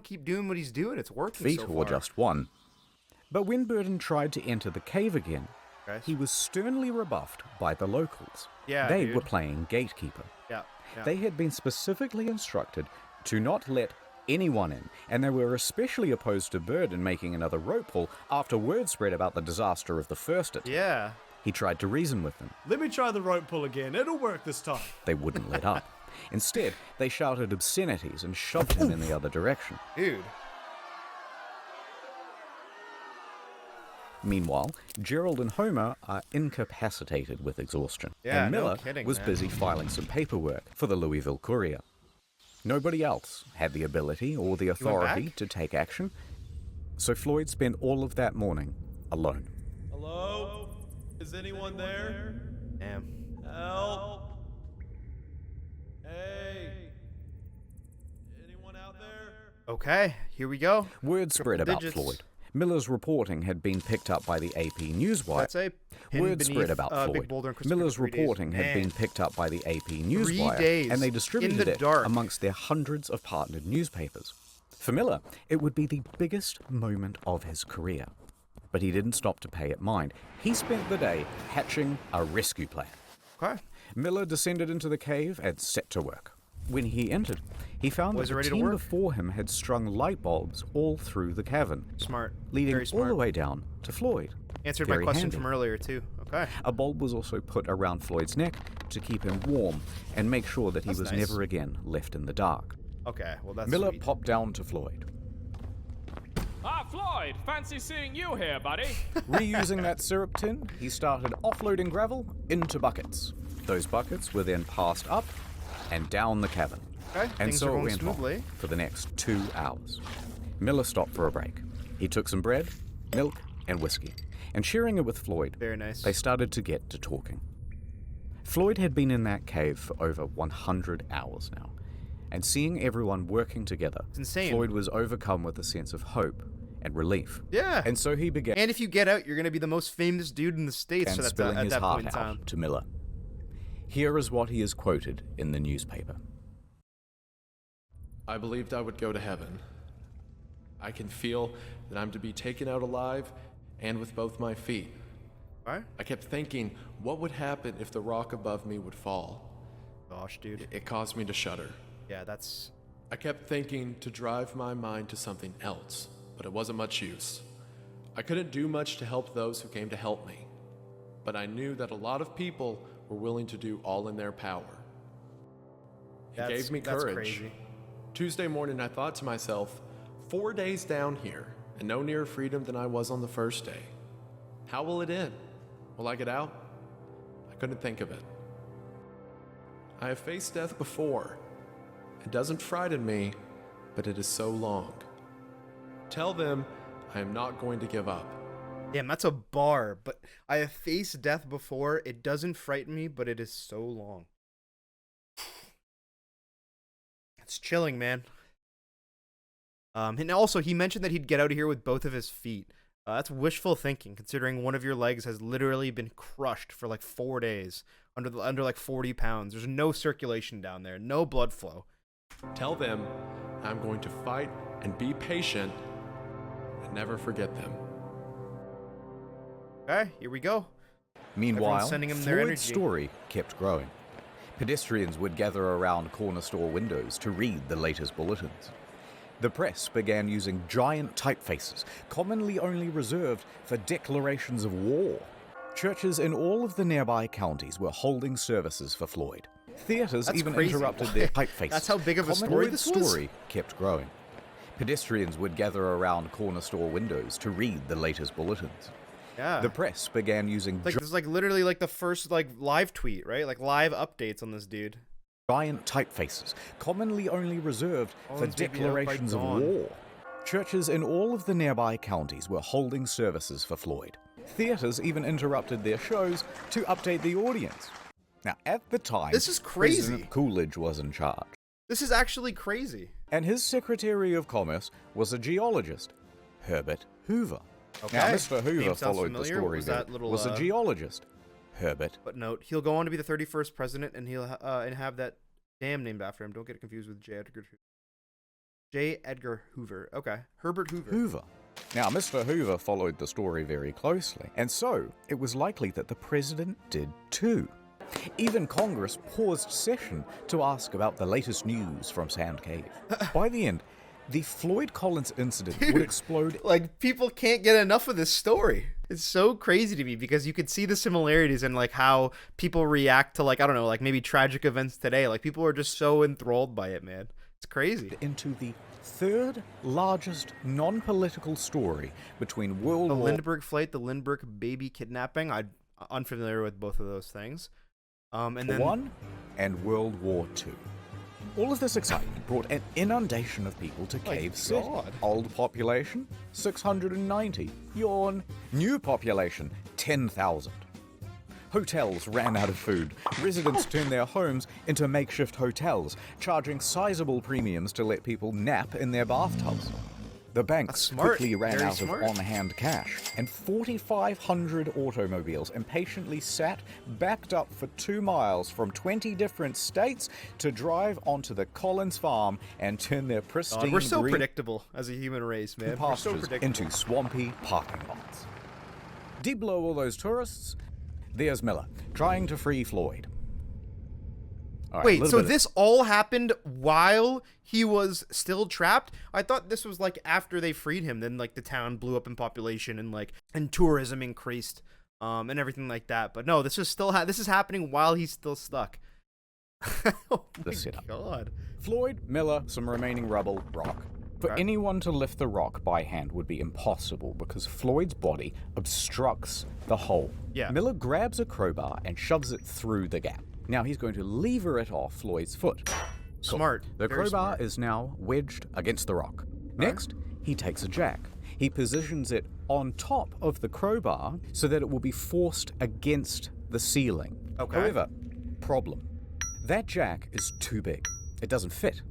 B: keep doing what he's doing. It's working
A: Feet
B: so
A: or
B: far.
A: just one. But when Burden tried to enter the cave again, he was sternly rebuffed by the locals.
B: Yeah,
A: they
B: dude.
A: were playing gatekeeper.
B: Yeah.
A: They had been specifically instructed to not let anyone in, and they were especially opposed to Burden making another rope pull after word spread about the disaster of the first attempt.
B: Yeah.
A: He tried to reason with them.
C: Let me try the rope pull again. It'll work this time.
A: They wouldn't let up. Instead, they shouted obscenities and shoved him in the other direction.
B: Dude.
A: Meanwhile, Gerald and Homer are incapacitated with exhaustion,
B: Yeah,
A: and
B: no
A: Miller
B: kidding,
A: was
B: man.
A: busy filing some paperwork for the Louisville Courier. Nobody else had the ability or the authority
B: back?
A: to take action, so Floyd spent all of that morning alone.
C: Hello? Is anyone there?
B: Damn.
C: Help! Hey! Anyone out there?
B: Okay, here we go.
A: Word spread about
B: digits.
A: Floyd. Miller's reporting had been picked up by the AP Newswire.
B: That's a pin
A: Word
B: beneath,
A: spread about
B: Big
A: Floyd.
B: Boulder and Christopher
A: Miller's
B: 3 days.
A: reporting had
B: Man.
A: been picked up by the AP
B: 3
A: Newswire,
B: days
A: and they
B: in
A: distributed
B: the
A: it
B: dark.
A: amongst their hundreds of partnered newspapers. For Miller, it would be the biggest moment of his career. But he didn't stop to pay it mind. He spent the day hatching a rescue plan.
B: Okay.
A: Miller descended into the cave and set to work. When he entered, he found
B: Was
A: that
B: it
A: the
B: ready to
A: team
B: work?
A: before him had strung light bulbs all through the cavern,
B: Smart.
A: leading
B: Very
A: all
B: smart.
A: the way down to Floyd.
B: Answered
A: Very
B: my question
A: handy.
B: from earlier, too. Okay.
A: A bulb was also put around Floyd's neck to keep him warm and make sure that he
B: That's
A: was
B: nice.
A: never again left in the dark.
B: Okay, well, that's
A: Miller
B: sweet.
A: popped down to Floyd.
E: Ah, Floyd, fancy seeing you here, buddy.
A: Reusing that syrup tin, he started offloading gravel into buckets. Those buckets were then passed up and down the cavern.
B: Okay,
A: And
B: things
A: so
B: are
A: it
B: going
A: went
B: smoothly.
A: on for the next 2 hours. Miller stopped for a break. He took some bread, milk, and whiskey, and sharing it with Floyd,
B: Very nice.
A: they started to get to talking. Floyd had been in that cave for over 100 hours now, and seeing everyone working together,
B: It's insane.
A: Floyd was overcome with a sense of hope and relief.
B: Yeah.
A: And so he began
B: And if you get out, you're going to be the most famous dude in the States
A: and
B: at
A: spilling his
B: that
A: heart
B: point in time.
A: out to Miller. Here is what he is quoted in the newspaper.
F: I believed I would go to heaven. I can feel that I'm to be taken out alive and with both my feet.
B: All right.
F: I kept thinking, what would happen if the rock above me would fall?
B: Gosh, dude.
F: It caused me to shudder.
B: Yeah, that's...
F: I kept thinking to drive my mind to something else, but it wasn't much use. I couldn't do much to help those who came to help me, but I knew that a lot of people were willing to do all in their power. It gave me
B: that's
F: courage.
B: crazy.
F: Tuesday morning, I thought to myself, 4 days down here, and no nearer freedom than I was on the first day. How will it end? Will I get out? I couldn't think of it. I have faced death before. It doesn't frighten me, but it is so long. Tell them I am not going to give up.
B: Damn, that's a bar. But I have faced death before. It doesn't frighten me, but it is so long. It's chilling, man. And also, he mentioned that he'd get out of here with both of his feet. That's wishful thinking, considering one of your legs has literally been crushed for like 4 days under like 40 pounds. There's no circulation down there, no blood flow.
F: Tell them I'm going to fight and be patient and never forget them.
B: Okay, here we go.
A: Meanwhile,
B: Everyone's sending him their
A: Floyd's
B: energy.
A: story kept growing. Pedestrians would gather around corner store windows to read the latest bulletins. The press began using giant typefaces, commonly only reserved for declarations of war. Churches in all of the nearby counties were holding services for Floyd. Theaters
B: That's
A: even
B: crazy.
A: interrupted their typefaces.
B: That's how big of a story
A: Floyd's
B: this was?
A: story kept growing. Pedestrians would gather around corner store windows to read the latest bulletins.
B: Yeah.
A: The press began using
B: Like, this is like literally like the first like live tweet, right? Like live updates on this dude.
A: giant typefaces, commonly only reserved for
B: Collins may be out by
A: declarations of
B: dawn.
A: war. Churches in all of the nearby counties were holding services for Floyd. Theaters even interrupted their shows to update the audience. Now, at the time,
B: This is crazy.
A: President Coolidge was in charge,
B: This is actually crazy.
A: and his Secretary of Commerce was a geologist, Herbert Hoover.
B: Okay.
A: Now, Mr.
B: Name
A: Hoover
B: sounds
A: followed the
B: familiar.
A: story
B: Was
A: there,
B: that little,
A: was a geologist, Herbert.
B: But note, he'll go on to be the 31st president, and he'll and have that dam named after him. Don't get it confused with J. Edgar Hoover. J. Edgar Hoover. Okay. Herbert Hoover.
A: Hoover. Now, Mr. Hoover followed the story very closely, and so it was likely that the president did too. Even Congress paused session to ask about the latest news from Sand Cave. By the end, the Floyd Collins incident would explode.
B: Like, people can't get enough of this story. It's so crazy to me because you could see the similarities in like how people react to like, I don't know, like maybe tragic events today. Like people are just so enthralled by it, man. It's crazy.
A: Into the third largest non-political story between World
B: The
A: War
B: Lindbergh flight, the Lindbergh baby kidnapping. I'm unfamiliar with both of those things. And then
A: I and World War II. All of this excitement brought an inundation of people to Cave City.
B: God.
A: Old population, 690. Yawn. New population, 10,000. Hotels ran out of food. Residents turned their homes into makeshift hotels, charging sizable premiums to let people nap in their bathtubs. The banks
B: That's smart.
A: quickly ran
B: Very
A: out
B: smart.
A: of on-hand cash, and 4,500 automobiles impatiently sat backed up for 2 miles from 20 different states to drive onto the Collins farm and turn their pristine
B: God, we're so
A: green
B: predictable as a human race, man. We're so
A: pastures
B: predictable.
A: into swampy parking lots. Deep below all those tourists, there's Miller, trying to free Floyd. All right, a
B: Wait,
A: little
B: so
A: bit of-
B: this all happened while he was still trapped? I thought this was like after they freed him, then like the town blew up in population and like and tourism increased, and everything like that. But no, this is still this is happening while he's still stuck. Oh my
A: setup.
B: God.
A: Floyd, Miller, some remaining rubble, rock. For
B: Okay.
A: anyone to lift the rock by hand would be impossible because Floyd's body obstructs the hole.
B: Yeah.
A: Miller grabs a crowbar and shoves it through the gap. Now he's going to lever it off Floyd's foot. Cool.
B: Smart.
A: The
B: Very
A: crowbar
B: smart.
A: is now wedged against the rock. Next, he takes a jack. He positions it on top of the crowbar so that it will be forced against the ceiling.
B: Okay.
A: However, problem. That jack is too big. It doesn't fit.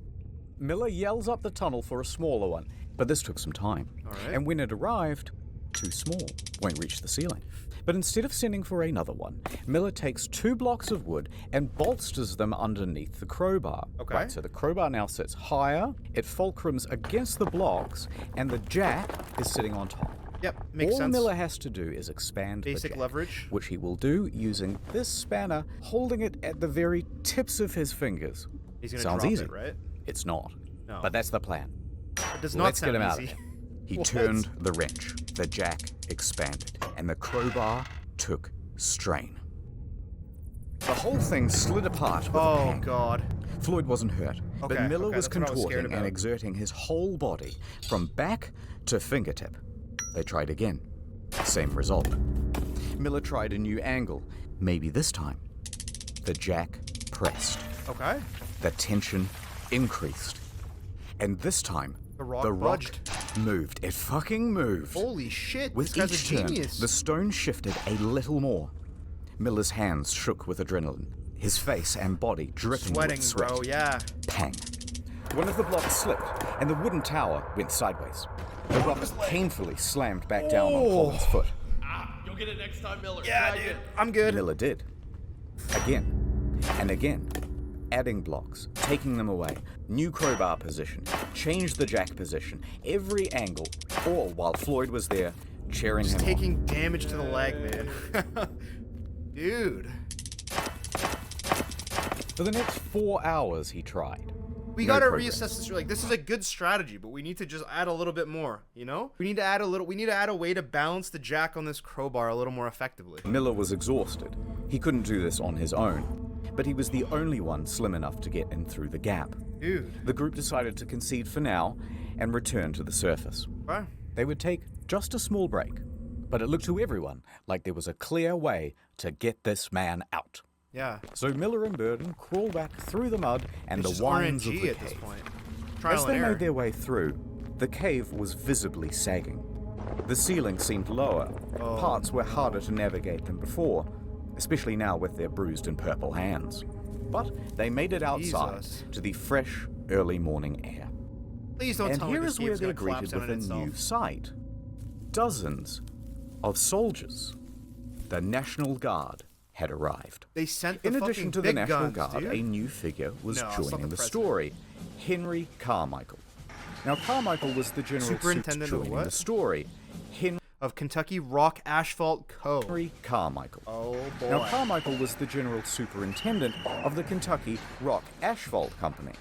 A: Miller yells up the tunnel for a smaller one, but this took some time.
B: All right.
A: And when it arrived, too small, won't reach the ceiling. But instead of sending for another one, Miller takes 2 blocks of wood and bolsters them underneath the crowbar.
B: Okay.
A: Right, so the crowbar now sits higher, it fulcrums against the blocks, and the jack is sitting on top.
B: Yep, makes
A: All
B: sense.
A: Miller has to do is expand the
B: Basic
A: jack,
B: leverage.
A: which he will do using this spanner, holding it at the very tips of his fingers.
B: He's gonna
A: Sounds
B: drop
A: easy.
B: it, right?
A: Not.
B: No.
A: But that's the plan.
B: It does not
A: Let's
B: sound
A: get him out
B: easy.
A: of there. He
B: What?
A: turned the wrench. The jack expanded, and the crowbar took strain. The whole thing slid apart with a
B: Oh
A: pang.
B: God.
A: Floyd wasn't hurt, but
B: Okay,
A: Miller
B: okay,
A: was
B: that's what I was scared
A: contorting and
B: about.
A: exerting his whole body from back to fingertip. They tried again. Same result. Miller tried a new angle. Maybe this time. The jack pressed.
B: Okay.
A: The tension increased. And this time,
B: The rock budged.
A: moved. It fucking moved.
B: Holy shit!
A: With
B: this guy's
A: each
B: a
A: turn,
B: genius.
A: the stone shifted a little more. Miller's hands shook with adrenaline, his face and body dripping
B: Sweating,
A: with sweat.
B: bro. Yeah.
A: Pang. One of the blocks slipped, and the wooden tower went sideways. The rock painfully slammed back down on Collins' foot.
F: You'll get it next time, Miller.
B: Yeah,
F: Try
B: dude.
F: again.
B: I'm good.
A: Miller did. Again and again. Adding blocks, taking them away, new crowbar position, changed the jack position, every angle, all while Floyd was there, cheering him on.
B: Taking damage to the leg, man. Dude.
A: For the next 4 hours he tried.
B: We
A: No
B: gotta
A: progress.
B: reassess this. Like, this is a good strategy, but we need to just add a little bit more. You know, we need to add a way to balance the jack on this crowbar a little more effectively.
A: Miller was exhausted. He couldn't do this on his own, but he was the only one slim enough to get in through the gap.
B: Dude.
A: The group decided to concede for now and return to the surface.
B: Wow.
A: They would take just a small break, but it looked to everyone like there was a clear way to get this man out.
B: Yeah.
A: So Miller and Burden crawl back through the mud and
B: It's
A: the
B: just
A: winds
B: RNG
A: of the
B: at this
A: cave.
B: point.
A: As
B: Trial
A: they
B: and error.
A: made their way through, the cave was visibly sagging. The ceiling seemed lower.
B: Oh.
A: Parts were harder to navigate than before, especially now with their bruised and purple hands. But they made it outside
B: Jesus.
A: to the fresh, early morning air.
B: Please don't
A: And
B: tell me
A: here
B: this
A: is where
B: game's
A: they're
B: gonna collapse
A: greeted
B: on
A: with a
B: itself.
A: new sight. Dozens of soldiers. The National Guard had arrived.
B: They sent the
A: In addition
B: fucking
A: to the
B: big
A: National
B: guns,
A: Guard,
B: dude.
A: a new figure was
B: No, it's not
A: joining
B: the
A: the
B: president.
A: story. Henry Carmichael. Now, Carmichael was the general
B: Superintendent of
A: joining
B: what?
A: the story.
B: Of Kentucky Rock Asphalt Co.
A: Henry Carmichael.
B: Oh boy.
A: Now, Carmichael was the general superintendent of the Kentucky Rock Asphalt Company.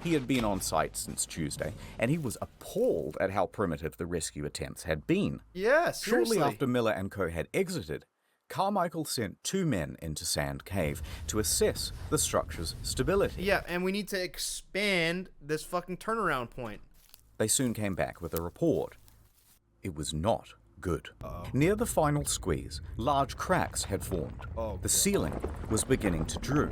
A: He had been on site since Tuesday, and he was appalled at how primitive the rescue attempts had been.
B: Yeah, seriously.
A: Shortly after Miller and Co. had exited, Carmichael sent 2 men into Sand Cave to assess the structure's stability.
B: Yeah, and we need to expand this fucking turnaround point.
A: They soon came back with a report. It was not good. Near the final squeeze, large cracks had formed. The ceiling was beginning to droop.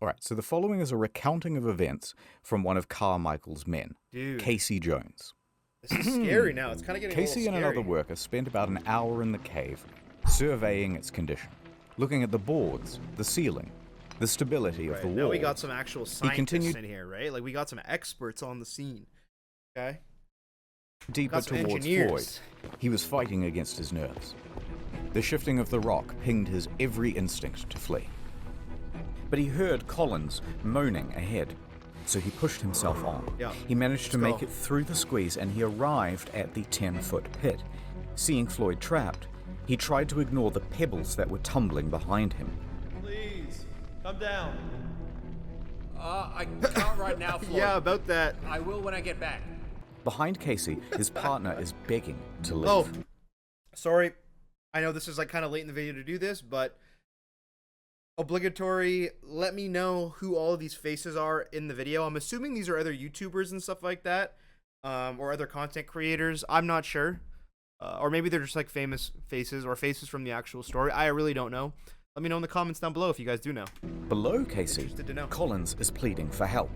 A: Alright, so the following is a recounting of events from one of Carmichael's men,
B: Dude.
A: Casey Jones.
B: This is scary now. It's kind of getting
A: Casey
B: a
A: and
B: little scary.
A: another worker spent about an hour in the cave, surveying its condition, looking at the boards, the ceiling, the stability of the
B: Now
A: wall.
B: we got some actual scientists
A: continued-
B: in here, right? Like, we got some experts on the scene. Okay?
A: Deeper
B: got some
A: towards
B: engineers.
A: Floyd. He was fighting against his nerves. The shifting of the rock pinged his every instinct to flee. But he heard Collins moaning ahead, so he pushed himself on.
B: Yeah.
A: He managed to
B: Let's
A: make
B: go.
A: it through the squeeze, and he arrived at the 10-foot pit. Seeing Floyd trapped, he tried to ignore the pebbles that were tumbling behind him.
C: Please, come down.
F: I can't right now, Floyd.
B: Yeah, about that.
F: I will when I get back.
A: Behind Casey, his partner is begging to leave.
B: Oh, sorry. I know this is like kind of late in the video to do this, but obligatory, let me know who all of these faces are in the video. I'm assuming these are other YouTubers and stuff like that, or other content creators. I'm not sure. Or maybe they're just like famous faces or faces from the actual story. I really don't know. Let me know in the comments down below if you guys do know.
A: Below Casey,
B: Interested to know.
A: Collins is pleading for help.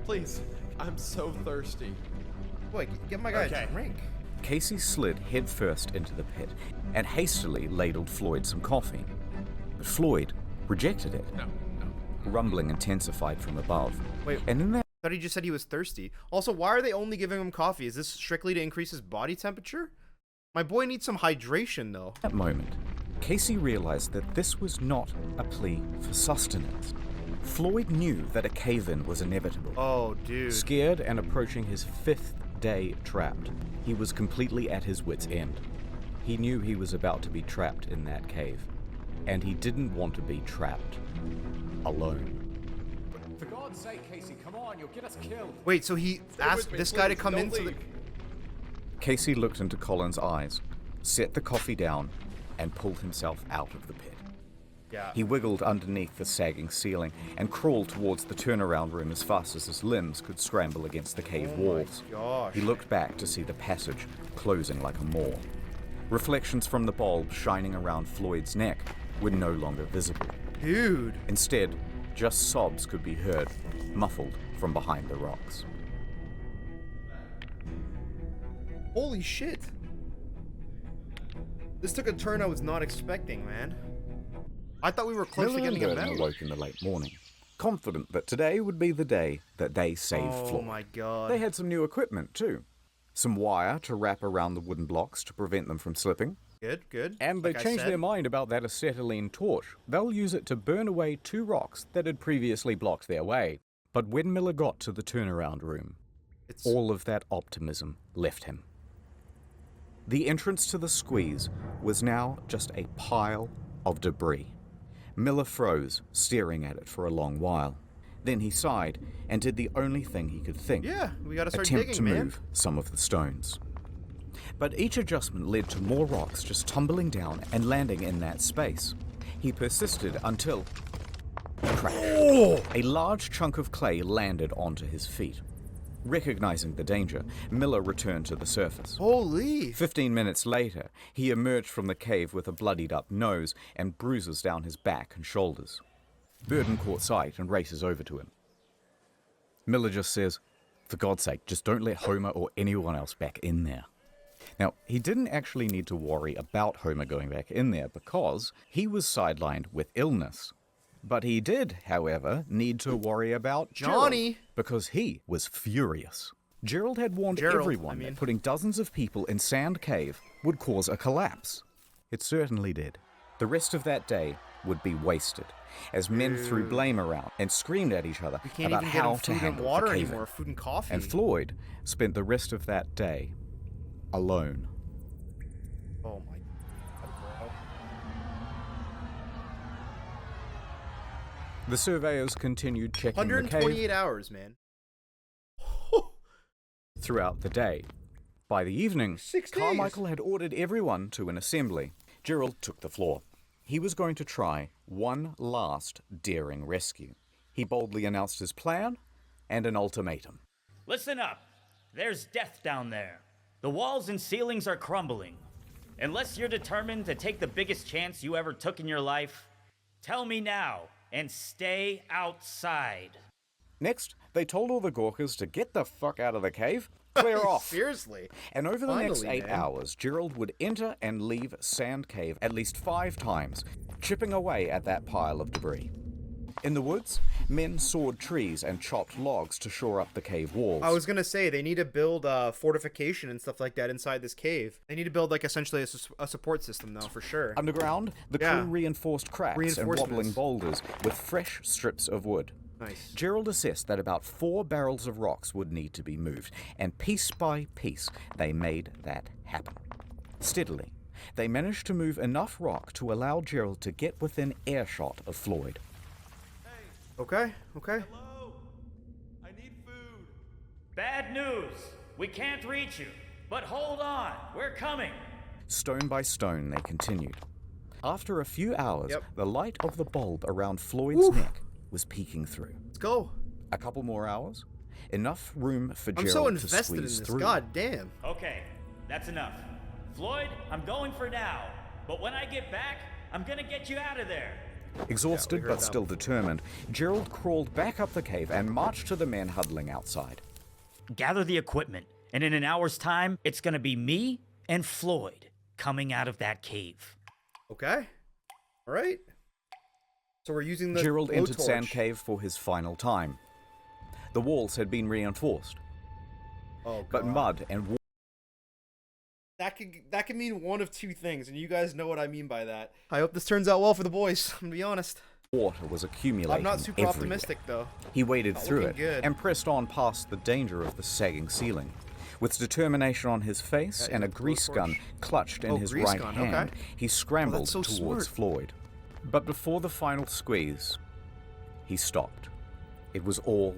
F: Please, I'm so thirsty.
B: Boy, get my guy
F: Okay.
B: a drink.
A: Casey slid headfirst into the pit and hastily ladled Floyd some coffee. But Floyd rejected it.
F: No.
A: Rumbling intensified from above.
B: Wait.
A: And in that
B: I thought he just said he was thirsty. Also, why are they only giving him coffee? Is this strictly to increase his body temperature? My boy needs some hydration, though.
A: moment, Casey realized that this was not a plea for sustenance. Floyd knew that a cave-in was inevitable.
B: Oh, dude.
A: Scared and approaching his 5th day trapped, he was completely at his wit's end. He knew he was about to be trapped in that cave, and he didn't want to be trapped alone.
C: For God's sake, Casey, come on, you'll get us killed.
B: Wait, so he asked
F: me,
B: this guy to
F: please,
B: come
F: don't
B: into the...
F: leave.
A: Casey looked into Colin's eyes, set the coffee down, and pulled himself out of the pit.
B: Yeah.
A: He wiggled underneath the sagging ceiling and crawled towards the turnaround room as fast as his limbs could scramble against the cave walls.
B: gosh.
A: He looked back to see the passage closing like a maw. Reflections from the bulb shining around Floyd's neck were no longer visible.
B: Dude.
A: Instead, just sobs could be heard, muffled from behind the rocks.
B: Holy shit. This took a turn I was not expecting, man. I thought we were close to
A: Miller and
B: getting him
A: Burton
B: out.
A: awoke in the late morning, confident that today would be the day that they saved
B: Oh
A: Floyd.
B: my god.
A: They had some new equipment too. Some wire to wrap around the wooden blocks to prevent them from slipping.
B: Good, good.
A: And they
B: Like I
A: changed
B: said.
A: their mind about that acetylene torch. They'll use it to burn away 2 rocks that had previously blocked their way. But when Miller got to the turnaround room,
B: It's...
A: all of that optimism left him. The entrance to the squeeze was now just a pile of debris. Miller froze, staring at it for a long while. Then he sighed and did the only thing he could think.
B: Yeah, we gotta start
A: attempt
B: digging,
A: to
B: man.
A: move some of the stones. But each adjustment led to more rocks just tumbling down and landing in that space. He persisted until... crash. A large chunk of clay landed onto his feet. Recognizing the danger, Miller returned to the surface.
B: Holy!
A: 15 minutes later, he emerged from the cave with a bloodied-up nose and bruises down his back and shoulders. Burden caught sight and races over to him. Miller just says, "For God's sake, just don't let Homer or anyone else back in there." Now, he didn't actually need to worry about Homer going back in there because he was sidelined with illness. But he did, however, need to worry about
B: Johnny,
A: Gerald, because he was furious. Gerald had warned everyone that putting dozens of people in Sand Cave would cause a collapse. It certainly did. The rest of that day would be wasted, as men threw blame around and screamed at each other about how to handle
B: water
A: the cave.
B: anymore, food and coffee.
A: And Floyd spent the rest of that day alone.
B: Oh my God, bro.
A: The surveyors continued checking the cave
B: 128 hours, man.
A: throughout the day. By the evening,
B: 6 days.
A: Carmichael had ordered everyone to an assembly. Gerald took the floor. He was going to try one last daring rescue. He boldly announced his plan and an ultimatum.
G: Listen up. There's death down there. The walls and ceilings are crumbling. Unless you're determined to take the biggest chance you ever took in your life, tell me now and stay outside.
A: Next, they told all the Gawkers to get the fuck out of the cave, clear off.
B: Seriously.
A: And over the next
B: Finally,
A: 8
B: man.
A: hours, Gerald would enter and leave Sand Cave at least 5 times, chipping away at that pile of debris. In the woods, men sawed trees and chopped logs to shore up the cave walls.
B: I was gonna say they need to build fortification and stuff like that inside this cave. They need to build like essentially a support system, though, for sure.
A: Underground, the crew reinforced cracks and wobbling boulders with fresh strips of wood.
B: Nice.
A: Gerald assessed that about 4 barrels of rocks would need to be moved, and piece by piece, they made that happen. Steadily, they managed to move enough rock to allow Gerald to get within earshot of Floyd.
B: Okay.
C: Hello? I need food.
G: Bad news. We can't reach you. But hold on. We're coming.
A: Stone by stone, they continued. After a few hours, the light of the bulb around Floyd's neck was peeking through.
B: Let's go.
A: A couple more hours, enough room for
B: I'm
A: Gerald
B: so
A: to
B: invested in
A: squeeze
B: this.
A: through.
B: God damn.
G: Okay, that's enough. Floyd, I'm going for now. But when I get back, I'm gonna get you out of there.
A: Exhausted but still determined, Gerald crawled back up the cave and marched to the men huddling outside.
G: Gather the equipment, and in an hour's time, it's gonna be me and Floyd coming out of that cave.
B: Okay. All right. So we're using the
A: Gerald entered
B: blowtorch.
A: Sand Cave for his final time. The walls had been reinforced,
B: Oh,
A: but
B: God.
A: mud and water
B: That could mean one of two things, and you guys know what I mean by that. I hope this turns out well for the boys. I'm gonna be honest.
A: was accumulating
B: I'm not super
A: everywhere.
B: optimistic though.
A: He waded
B: Not
A: through it
B: looking good.
A: and pressed on past the danger of the sagging ceiling. With determination on his face
B: That
A: and a
B: is the
A: grease gun
B: blowtorch?
A: clutched in
B: Oh,
A: his
B: grease
A: right
B: gun,
A: hand,
B: okay.
A: he scrambled
B: that's so
A: towards
B: smart.
A: Floyd. But before the final squeeze, he stopped. It was all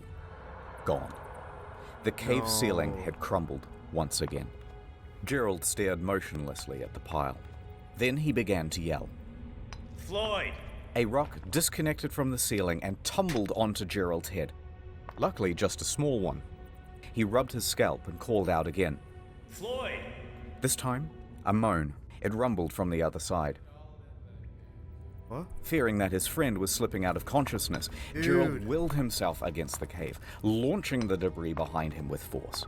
A: gone. The cave ceiling had crumbled once again. Gerald stared motionlessly at the pile. Then he began to yell.
G: Floyd!
A: A rock disconnected from the ceiling and tumbled onto Gerald's head. Luckily, just a small one. He rubbed his scalp and called out again.
G: Floyd!
A: This time, a moan. It rumbled from the other side.
B: What?
A: Fearing that his friend was slipping out of consciousness, Gerald willed himself against the cave, launching the debris behind him with force.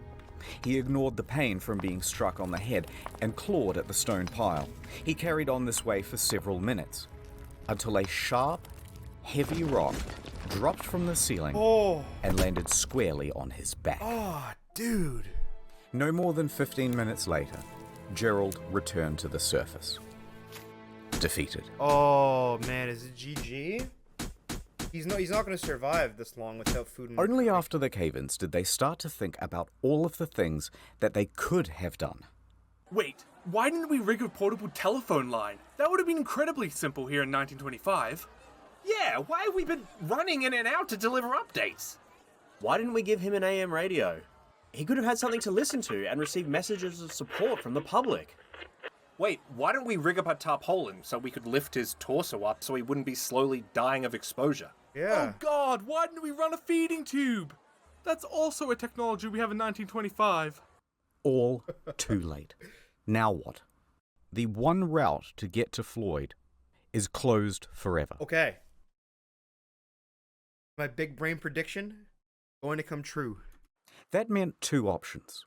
A: He ignored the pain from being struck on the head and clawed at the stone pile. He carried on this way for several minutes, until a sharp, heavy rock dropped from the ceiling and landed squarely on his back.
B: Oh, dude.
A: No more than 15 minutes later, Gerald returned to the surface. Defeated.
B: Oh man, is it GG? He's not going to survive this long without food and
A: Only after the cave-ins did they start to think about all of the things that they could have done.
H: Wait, why didn't we rig a portable telephone line? That would have been incredibly simple here in 1925. Yeah, why have we been running in and out to deliver updates?
I: Why didn't we give him an AM radio? He could have had something to listen to and receive messages of support from the public.
H: Wait, why don't we rig up a tarpaulin so we could lift his torso up so he wouldn't be slowly dying of exposure?
B: Yeah.
C: Oh God, why didn't we run a feeding tube? That's also a technology we have in 1925.
A: All too late. Now what? The one route to get to Floyd is closed forever.
B: Okay. My big brain prediction going to come true.
A: That meant two options.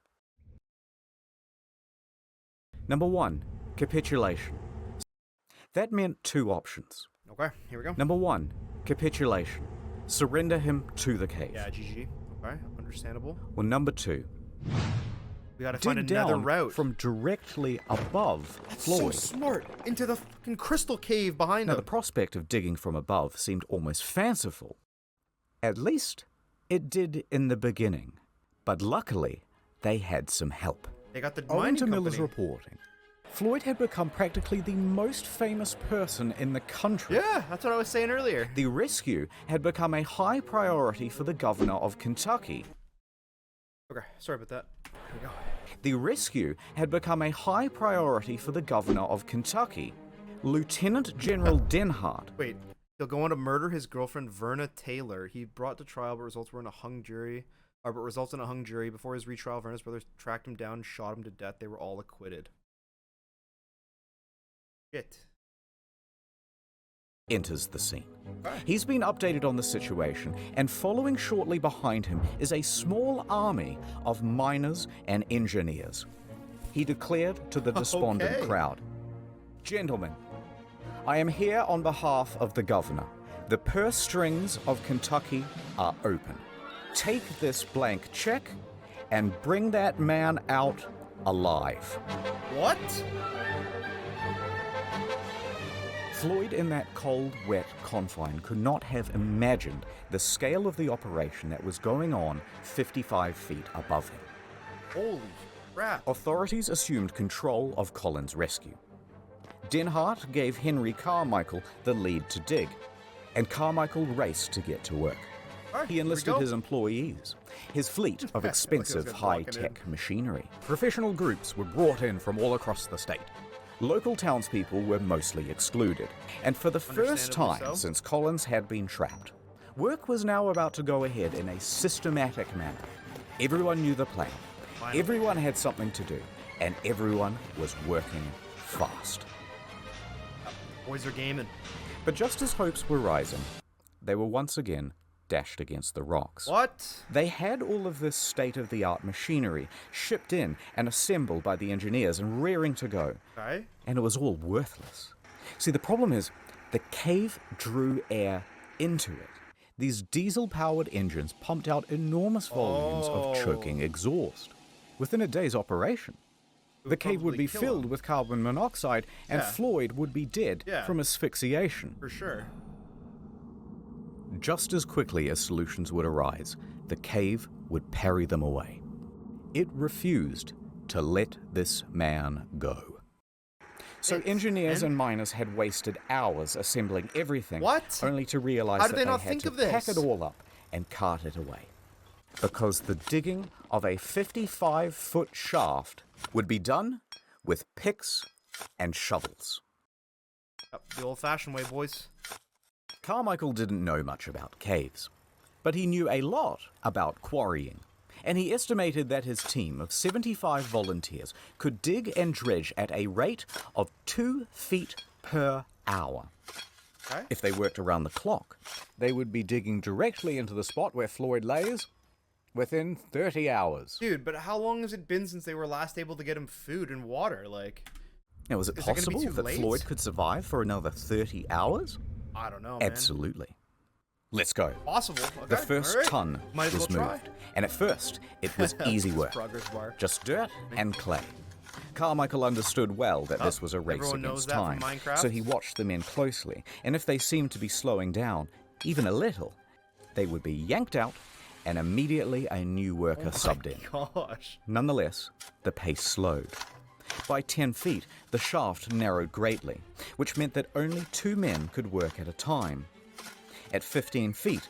A: Number one, capitulation. That meant two options.
B: Okay, here we go.
A: Number one, capitulation. Surrender him to the cave.
B: Yeah, GG. Okay, understandable.
A: Or number two,
B: We gotta find
A: dig
B: another
A: down
B: route.
A: from directly above
B: That's
A: Floyd.
B: so smart. Into the fucking crystal cave behind
A: Now,
B: him.
A: the prospect of digging from above seemed almost fanciful. At least, it did in the beginning. But luckily, they had some help.
B: They got the
A: Owing
B: mining
A: to Miller's
B: company.
A: reporting, Floyd had become practically the most famous person in the country.
B: Yeah, that's what I was saying earlier.
A: The rescue had become a high priority for the governor of Kentucky.
B: Okay, sorry about that. Here we go.
A: The rescue had become a high priority for the governor of Kentucky, Lieutenant General Denhart.
B: Wait, he'll go on to murder his girlfriend Verna Taylor. He brought to trial, but results in a hung jury. Before his retrial, Verna's brothers tracked him down and shot him to death. They were all acquitted. Shit.
A: Enters the scene. He's been updated on the situation, and following shortly behind him is a small army of miners and engineers. He declared to the despondent
B: Okay.
A: crowd, "Gentlemen, I am here on behalf of the governor. The purse strings of Kentucky are open. Take this blank check and bring that man out alive."
B: What?
A: Floyd, in that cold, wet confine, could not have imagined the scale of the operation that was going on 55 feet above him.
B: Holy crap.
A: Authorities assumed control of Collins' rescue. Denhart gave Henry Carmichael the lead to dig, and Carmichael raced to get to work.
B: Alright,
A: He
B: here we
A: enlisted
B: go.
A: his employees, his fleet of expensive
B: guy's walking
A: high-tech machinery. Professional groups were brought in from all across the state. Local townspeople were mostly excluded, and for the first
B: Understandably
A: time
B: so.
A: since Collins had been trapped, work was now about to go ahead in a systematic manner. Everyone knew the plan,
B: Finally.
A: everyone had something to do, and everyone was working fast.
B: Boys are gaming.
A: But just as hopes were rising, they were once again dashed against the rocks.
B: What?
A: They had all of this state-of-the-art machinery shipped in and assembled by the engineers and rearing to go.
B: Okay.
A: And it was all worthless. See, the problem is, the cave drew air into it. These diesel-powered engines pumped out enormous volumes of choking exhaust. Within a day's operation, the cave would
B: probably
A: be
B: kill
A: filled
B: him.
A: with carbon monoxide, and
B: Yeah.
A: Floyd would be dead
B: Yeah.
A: from asphyxiation.
B: For sure.
A: Just as quickly as solutions would arise, the cave would parry them away. It refused to let this man go. So engineers and miners had wasted hours assembling everything,
B: What?
A: only to realize
B: How
A: that
B: did they
A: they
B: not
A: had
B: think
A: to
B: of this?
A: pack it all up and cart it away. Because the digging of a 55-foot shaft would be done with picks and shovels.
B: Yep, the old-fashioned way, boys.
A: Carmichael didn't know much about caves, but he knew a lot about quarrying, and he estimated that his team of 75 volunteers could dig and dredge at a rate of 2 feet per hour.
B: Okay.
A: If they worked around the clock, they would be digging directly into the spot where Floyd lays within 30 hours.
B: Dude, but how long has it been since they were last able to get him food and water? Like,
A: Now, is it
B: Is it gonna be
A: possible
B: too
A: that
B: late?
A: Floyd could survive for another 30 hours?
B: I don't know, man.
A: Absolutely. Let's go.
B: Possible. Okay.
A: The first
B: all right.
A: ton
B: Might as
A: was
B: well try.
A: moved, and at first it was easy work,
B: Progress bar.
A: just dirt and clay. Carmichael understood well that this was a race
B: everyone knows
A: against
B: that from
A: time,
B: Minecraft.
A: so he watched the men closely, and if they seemed to be slowing down, even a little, they would be yanked out, and immediately a new worker subbed in.
B: Gosh.
A: Nonetheless, the pace slowed. By 10 feet, the shaft narrowed greatly, which meant that only 2 men could work at a time. At 15 feet,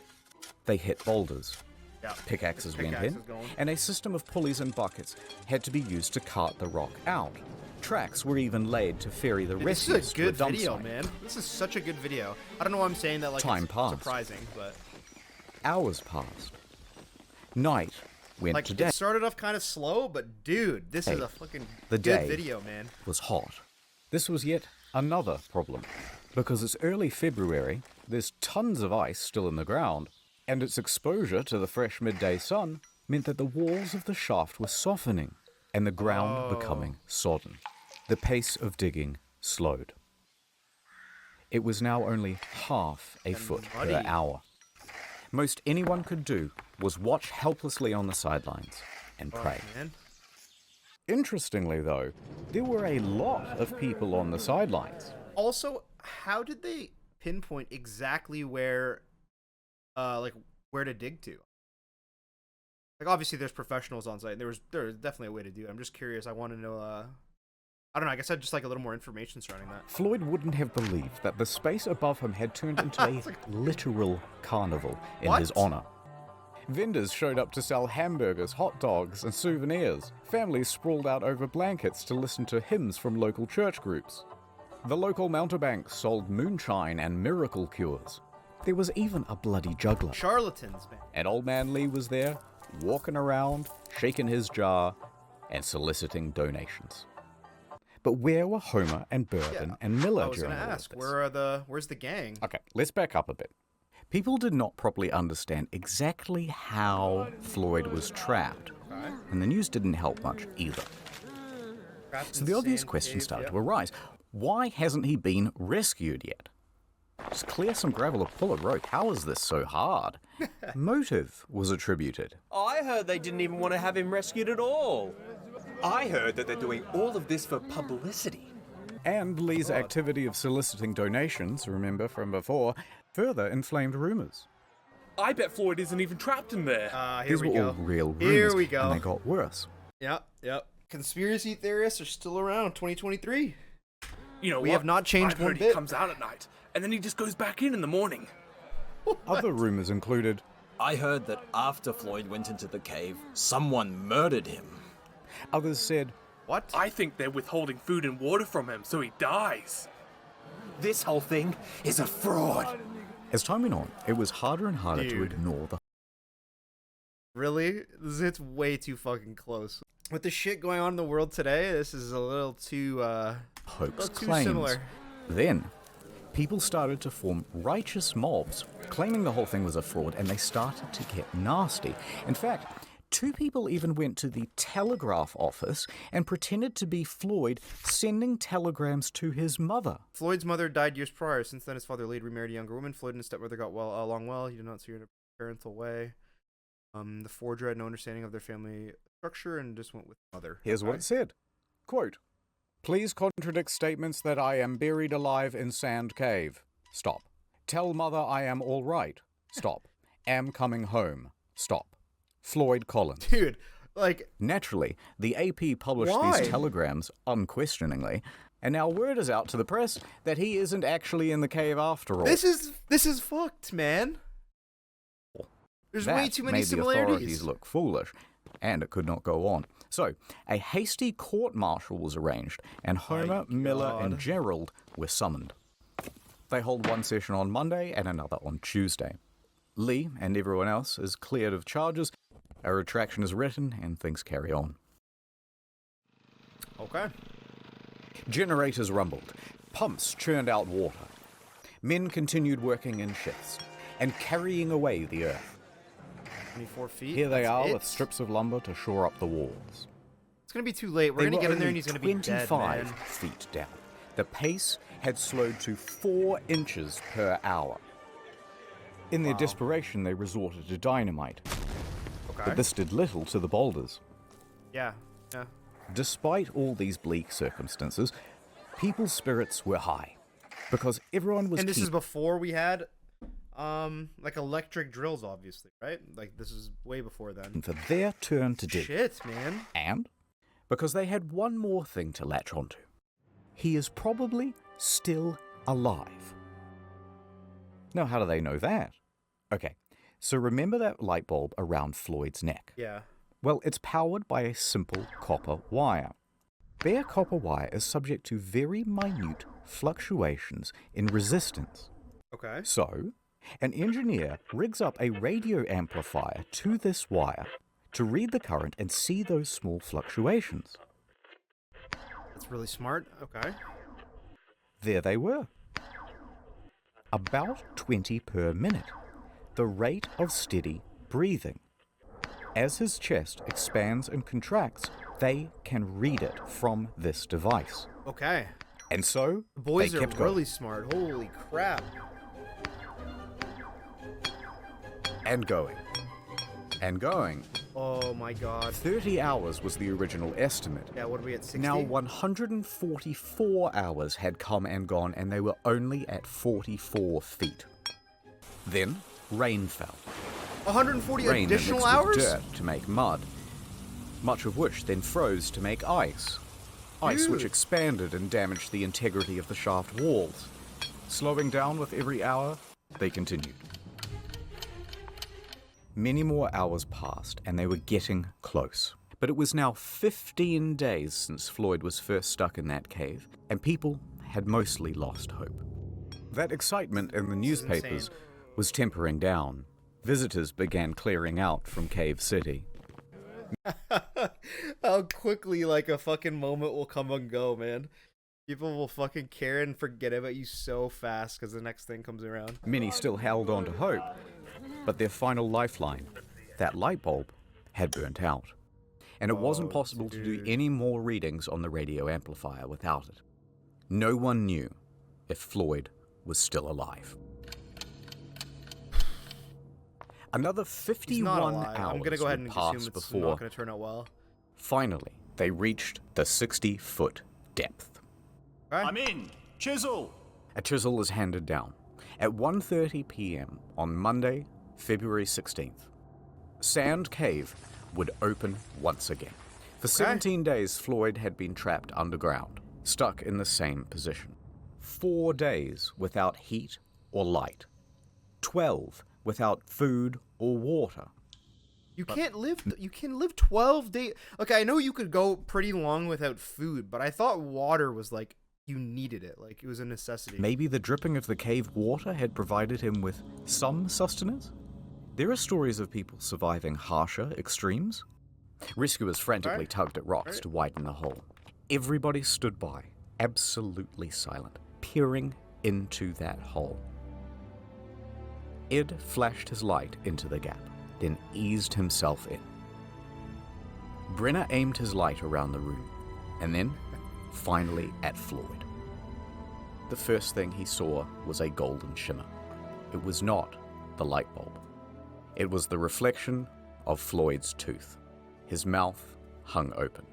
A: they hit boulders.
B: Yeah.
A: Pickaxes went
B: Pickaxes
A: in,
B: going.
A: and a system of pulleys and buckets had to be used to cart the rock out. Tracks were even laid to ferry the
B: Dude,
A: rest
B: this is a good
A: to a dump
B: video,
A: site.
B: man. This is such a good video. I don't know why I'm saying that like
A: Time
B: it's
A: passed.
B: surprising, but
A: Hours passed. Night went
B: like
A: to day.
B: it started off kind of slow, but dude, this is a fucking
A: The
B: good
A: day
B: video, man.
A: was hot. This was yet another problem, because it's early February, there's tons of ice still in the ground, and its exposure to the fresh midday sun meant that the walls of the shaft were softening and the ground becoming sodden. The pace of digging slowed. It was now only half a foot per
B: muddy.
A: hour. Most anyone could do was watch helplessly on the sidelines and pray.
B: Man.
A: Interestingly, though, there were a lot of people on the sidelines.
B: Also, how did they pinpoint exactly where where to dig to? Like obviously there's professionals on site. There's definitely a way to do it. I'm just curious. I want to know I don't know, I guess I'd just like a little more information surrounding that.
A: Floyd wouldn't have believed that the space above him had turned into a literal carnival in his honor. Vendors showed up to sell hamburgers, hot dogs, and souvenirs. Families sprawled out over blankets to listen to hymns from local church groups. The local mountebanks sold moonshine and miracle cures. There was even a bloody juggler.
B: Charlatans, man.
A: And Old Man Lee was there, walking around, shaking his jar, and soliciting donations. But where were Homer and Burton and Miller
B: I was
A: during
B: gonna
A: all of
B: ask,
A: this?
B: where's the gang?
A: Okay, let's back up a bit. People did not properly understand exactly how Floyd was trapped, and the news didn't help much either. So the obvious question started to arise. Why hasn't he been rescued yet? Just clear some gravel or pull a rope. How is this so hard? Motive was attributed.
I: I heard they didn't even want to have him rescued at all.
H: I heard that they're doing all of this for publicity.
A: And Lee's activity of soliciting donations, remember from before, further inflamed rumors.
C: I bet Floyd isn't even trapped in there.
B: Here
A: These
B: we
A: were
B: go.
A: all real rumors,
B: Here we go.
A: and they got worse.
B: Yep. Conspiracy theorists are still around. 2023.
C: You know
B: We
C: what?
B: have not changed
C: I've
B: one
C: heard
B: bit.
C: He comes out at night, and then he just goes back in the morning.
A: Other rumors included
J: I heard that after Floyd went into the cave, someone murdered him.
A: Others said,
B: What?
C: I think they're withholding food and water from him so he dies.
H: This whole thing is a fraud.
A: as time went on, it was harder and harder to
B: Dude.
A: ignore the
B: Really? It's way too fucking close. With the shit going on in the world today, this is a little too
A: hoax
B: too
A: claims.
B: similar.
A: Then, people started to form righteous mobs, claiming the whole thing was a fraud, and they started to get nasty. In fact, 2 people even went to the telegraph office and pretended to be Floyd, sending telegrams to his mother.
B: Floyd's mother died years prior. Since then, his father later remarried a younger woman. Floyd and his stepbrother got along well. He did not see her in a parental way. The forger had no understanding of their family structure and just went with mother.
A: Here's what it said. Quote, "Please contradict statements that I am buried alive in Sand Cave. Stop. Tell mother I am all right. Stop. Am coming home. Stop. Floyd Collins."
B: Dude, like...
A: Naturally, the AP published
B: Why?
A: these telegrams unquestioningly, and now word is out to the press that he isn't actually in the cave after all.
B: This is fucked, man. There's way
A: That
B: too many
A: made the authorities
B: similarities.
A: look foolish, and it could not go on. So, a hasty court-martial was arranged, and Homer, Miller, and Gerald were summoned. They hold one session on Monday and another on Tuesday. Lee and everyone else is cleared of charges, a retraction is written, and things carry on.
B: Okay.
A: Generators rumbled, pumps churned out water. Men continued working in shifts, and carrying away the earth.
B: 24 feet.
A: Here they
B: that's
A: are
B: it?
A: with strips of lumber to shore up the walls.
B: It's gonna be too late. We're
A: They
B: gonna
A: were
B: get in there
A: only
B: and he's gonna be dead,
A: 25
B: man.
A: feet down. The pace had slowed to 4 inches per hour. In their desperation, they resorted to dynamite.
B: Okay.
A: But this did little to the boulders.
B: Yeah.
A: Despite all these bleak circumstances, people's spirits were high, because everyone was
B: And this
A: keen
B: is before we had, like electric drills, obviously, right? Like this is way before then.
A: for their turn to dig.
B: Shit, man.
A: And because they had one more thing to latch onto. He is probably still alive. Now, how do they know that? Okay, so remember that light bulb around Floyd's neck?
B: Yeah.
A: Well, it's powered by a simple copper wire. Bare copper wire is subject to very minute fluctuations in resistance.
B: Okay.
A: So, an engineer rigs up a radio amplifier to this wire to read the current and see those small fluctuations.
B: That's really smart. Okay.
A: There they were. About 20 per minute, the rate of steady breathing. As his chest expands and contracts, they can read it from this device.
B: Okay.
A: And so,
B: The boys
A: they
B: are
A: kept
B: really
A: going.
B: smart. Holy crap.
A: And going. And going.
B: Oh my god.
A: 30 hours was the original estimate.
B: Yeah, what are we at, 60?
A: Now 144 hours had come and gone, and they were only at 44 feet. Then, rain fell.
B: 140
A: Rain
B: additional
A: mixed
B: hours?
A: with dirt to make mud, much of which then froze to make ice. Ice which
B: Dude.
A: expanded and damaged the integrity of the shaft walls. Slowing down with every hour, they continued. Many more hours passed, and they were getting close. But it was now 15 days since Floyd was first stuck in that cave, and people had mostly lost hope. That excitement in the newspapers was tempering down. Visitors began clearing out from Cave City.
B: How quickly, like, a fucking moment will come and go, man. People will fucking care and forget about you so fast because the next thing comes around.
A: Many still held on to hope, but their final lifeline, that light bulb, had burnt out. And it wasn't possible to do any more readings on the radio amplifier without it. No one knew if Floyd was still alive. Another
B: He's
A: 51
B: not alive.
A: hours
B: I'm gonna go ahead
A: would
B: and
A: pass
B: assume it's
A: before
B: not gonna turn out well.
A: finally they reached the 60-foot depth.
J: I'm in. Chisel.
A: A chisel is handed down at 1:30 p.m. on Monday, February 16th. Sand Cave would open once again. For 17 days, Floyd had been trapped underground, stuck in the same position. 4 days without heat or light. 12 without food or water.
B: You can't live. You can live 12 days. Okay, I know you could go pretty long without food, but I thought water was like you needed it, like it was a necessity.
A: Maybe the dripping of the cave water had provided him with some sustenance? There are stories of people surviving harsher extremes. Rescuers frantically tugged at rocks to widen the hole. Everybody stood by, absolutely silent, peering into that hole. Ed flashed his light into the gap, then eased himself in. Brenner aimed his light around the room, and then, finally, at Floyd. The first thing he saw was a golden shimmer. It was not the light bulb. It was the reflection of Floyd's tooth. His mouth hung open.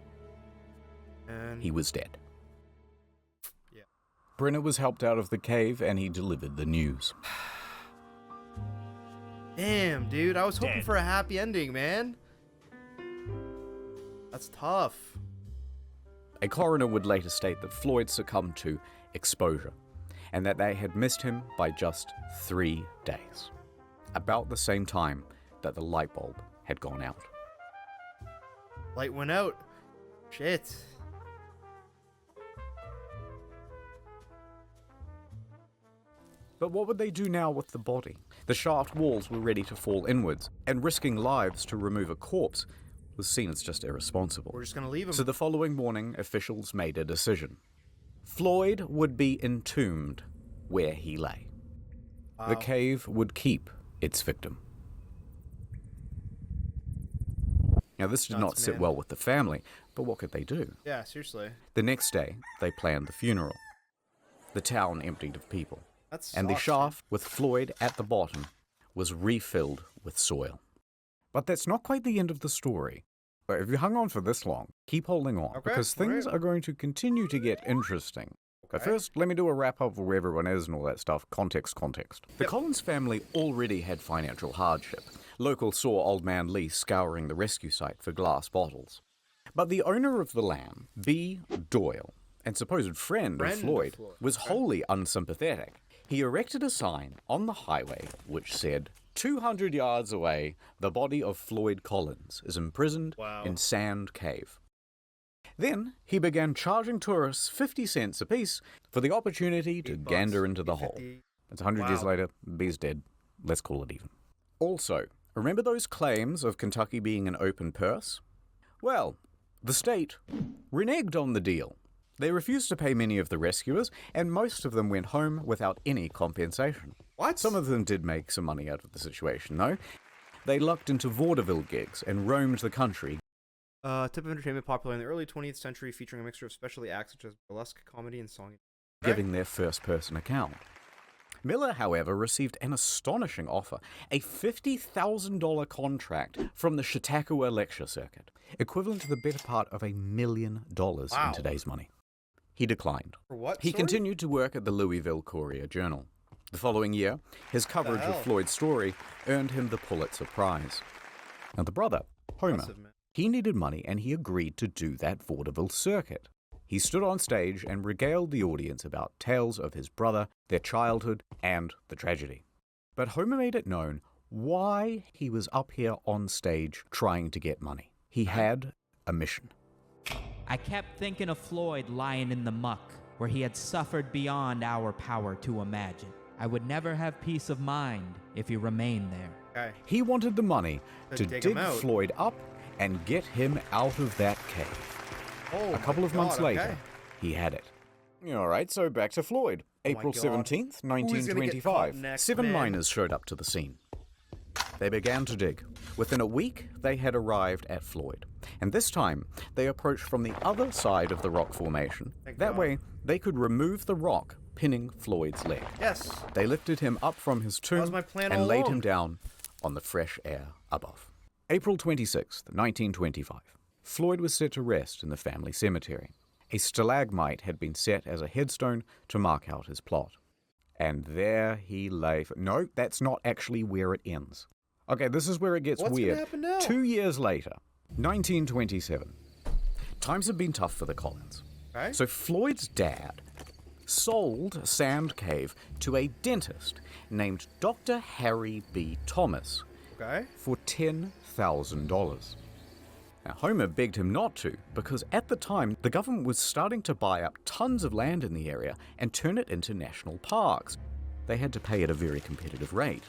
B: And
A: He was dead.
B: Yeah.
A: Brenner was helped out of the cave, and he delivered the news.
B: damn, dude, I was hoping for a happy ending, man. That's tough.
A: A coroner would later state that Floyd succumbed to exposure, and that they had missed him by just 3 days, about the same time that the light bulb had gone out.
B: Light went out. Shit.
A: But what would they do now with the body? The shaft walls were ready to fall inwards, and risking lives to remove a corpse was seen as just irresponsible.
B: We're just gonna leave him.
A: So the following morning, officials made a decision. Floyd would be entombed where he lay. The cave would keep its victim. Now, this did not sit
B: man.
A: well with the family, but what could they do?
B: Yeah, seriously.
A: The next day, they planned the funeral. The town emptied of people,
B: That's
A: and the shaft with Floyd at the bottom was refilled with soil. But that's not quite the end of the story. But if you hung on for this long, keep holding on, because things are going to continue to get interesting. But first, let me do a wrap-up of where everyone is and all that stuff. Context. The Collins family already had financial hardship. Locals saw Old Man Lee scouring the rescue site for glass bottles. But the owner of the land, B. Doyle, and supposed friend of Floyd, was wholly unsympathetic. He erected a sign on the highway which said, 200 yards away, the body of Floyd Collins is imprisoned in Sand Cave. Then he began charging tourists 50 cents apiece for the opportunity to gander into the hole. It's 100 years later, B's dead. Let's call it even. Also, remember those claims of Kentucky being an open purse? Well, the state reneged on the deal. They refused to pay many of the rescuers, and most of them went home without any compensation.
B: What?
A: Some of them did make some money out of the situation, though. They lucked into vaudeville gigs and roamed the country.
B: Type of entertainment popular in the early 20th century, featuring a mixture of specialty acts such as burlesque, comedy, and song.
A: Giving their first-person account. Miller, however, received an astonishing offer, a $50,000 contract from the Chautauqua Lecture Circuit, equivalent to the better part of $1 million in today's money. He declined.
B: For what?
A: He continued to work at the Louisville Courier-Journal. The following year, his coverage of Floyd's story earned him the Pulitzer Prize. Now the brother, Homer, he needed money and he agreed to do that vaudeville circuit. He stood on stage and regaled the audience about tales of his brother, their childhood, and the tragedy. But Homer made it known why he was up here on stage trying to get money. He had a mission.
D: I kept thinking of Floyd lying in the muck, where he had suffered beyond our power to imagine. I would never have peace of mind if he remained there.
B: Okay.
A: He wanted the money to dig
B: out.
A: Floyd up and get him out of that cave.
B: Oh,
A: a couple of months later, he had it. All right, so back to Floyd. April 17th, 1925. 7 miners showed up to the scene. They began to dig. Within a week, they had arrived at Floyd. And this time, they approached from the other side of the rock formation. That way, they could remove the rock pinning Floyd's leg.
B: Yes.
A: They lifted him up from his tomb
B: my plan
A: and
B: all
A: laid
B: along.
A: him down on the fresh air above. April 26th, 1925. Floyd was set to rest in the family cemetery. A stalagmite had been set as a headstone to mark out his plot. And there he lay. No, that's not actually where it ends. Okay, this is where it gets
B: What's
A: weird.
B: Gonna happen now?
A: 2 years later, 1927. Times have been tough for the Collins.
B: Okay.
A: So Floyd's dad sold Sand Cave to a dentist named Dr. Harry B. Thomas for $10,000. Now, Homer begged him not to, because at the time, the government was starting to buy up tons of land in the area and turn it into national parks. They had to pay at a very competitive rate.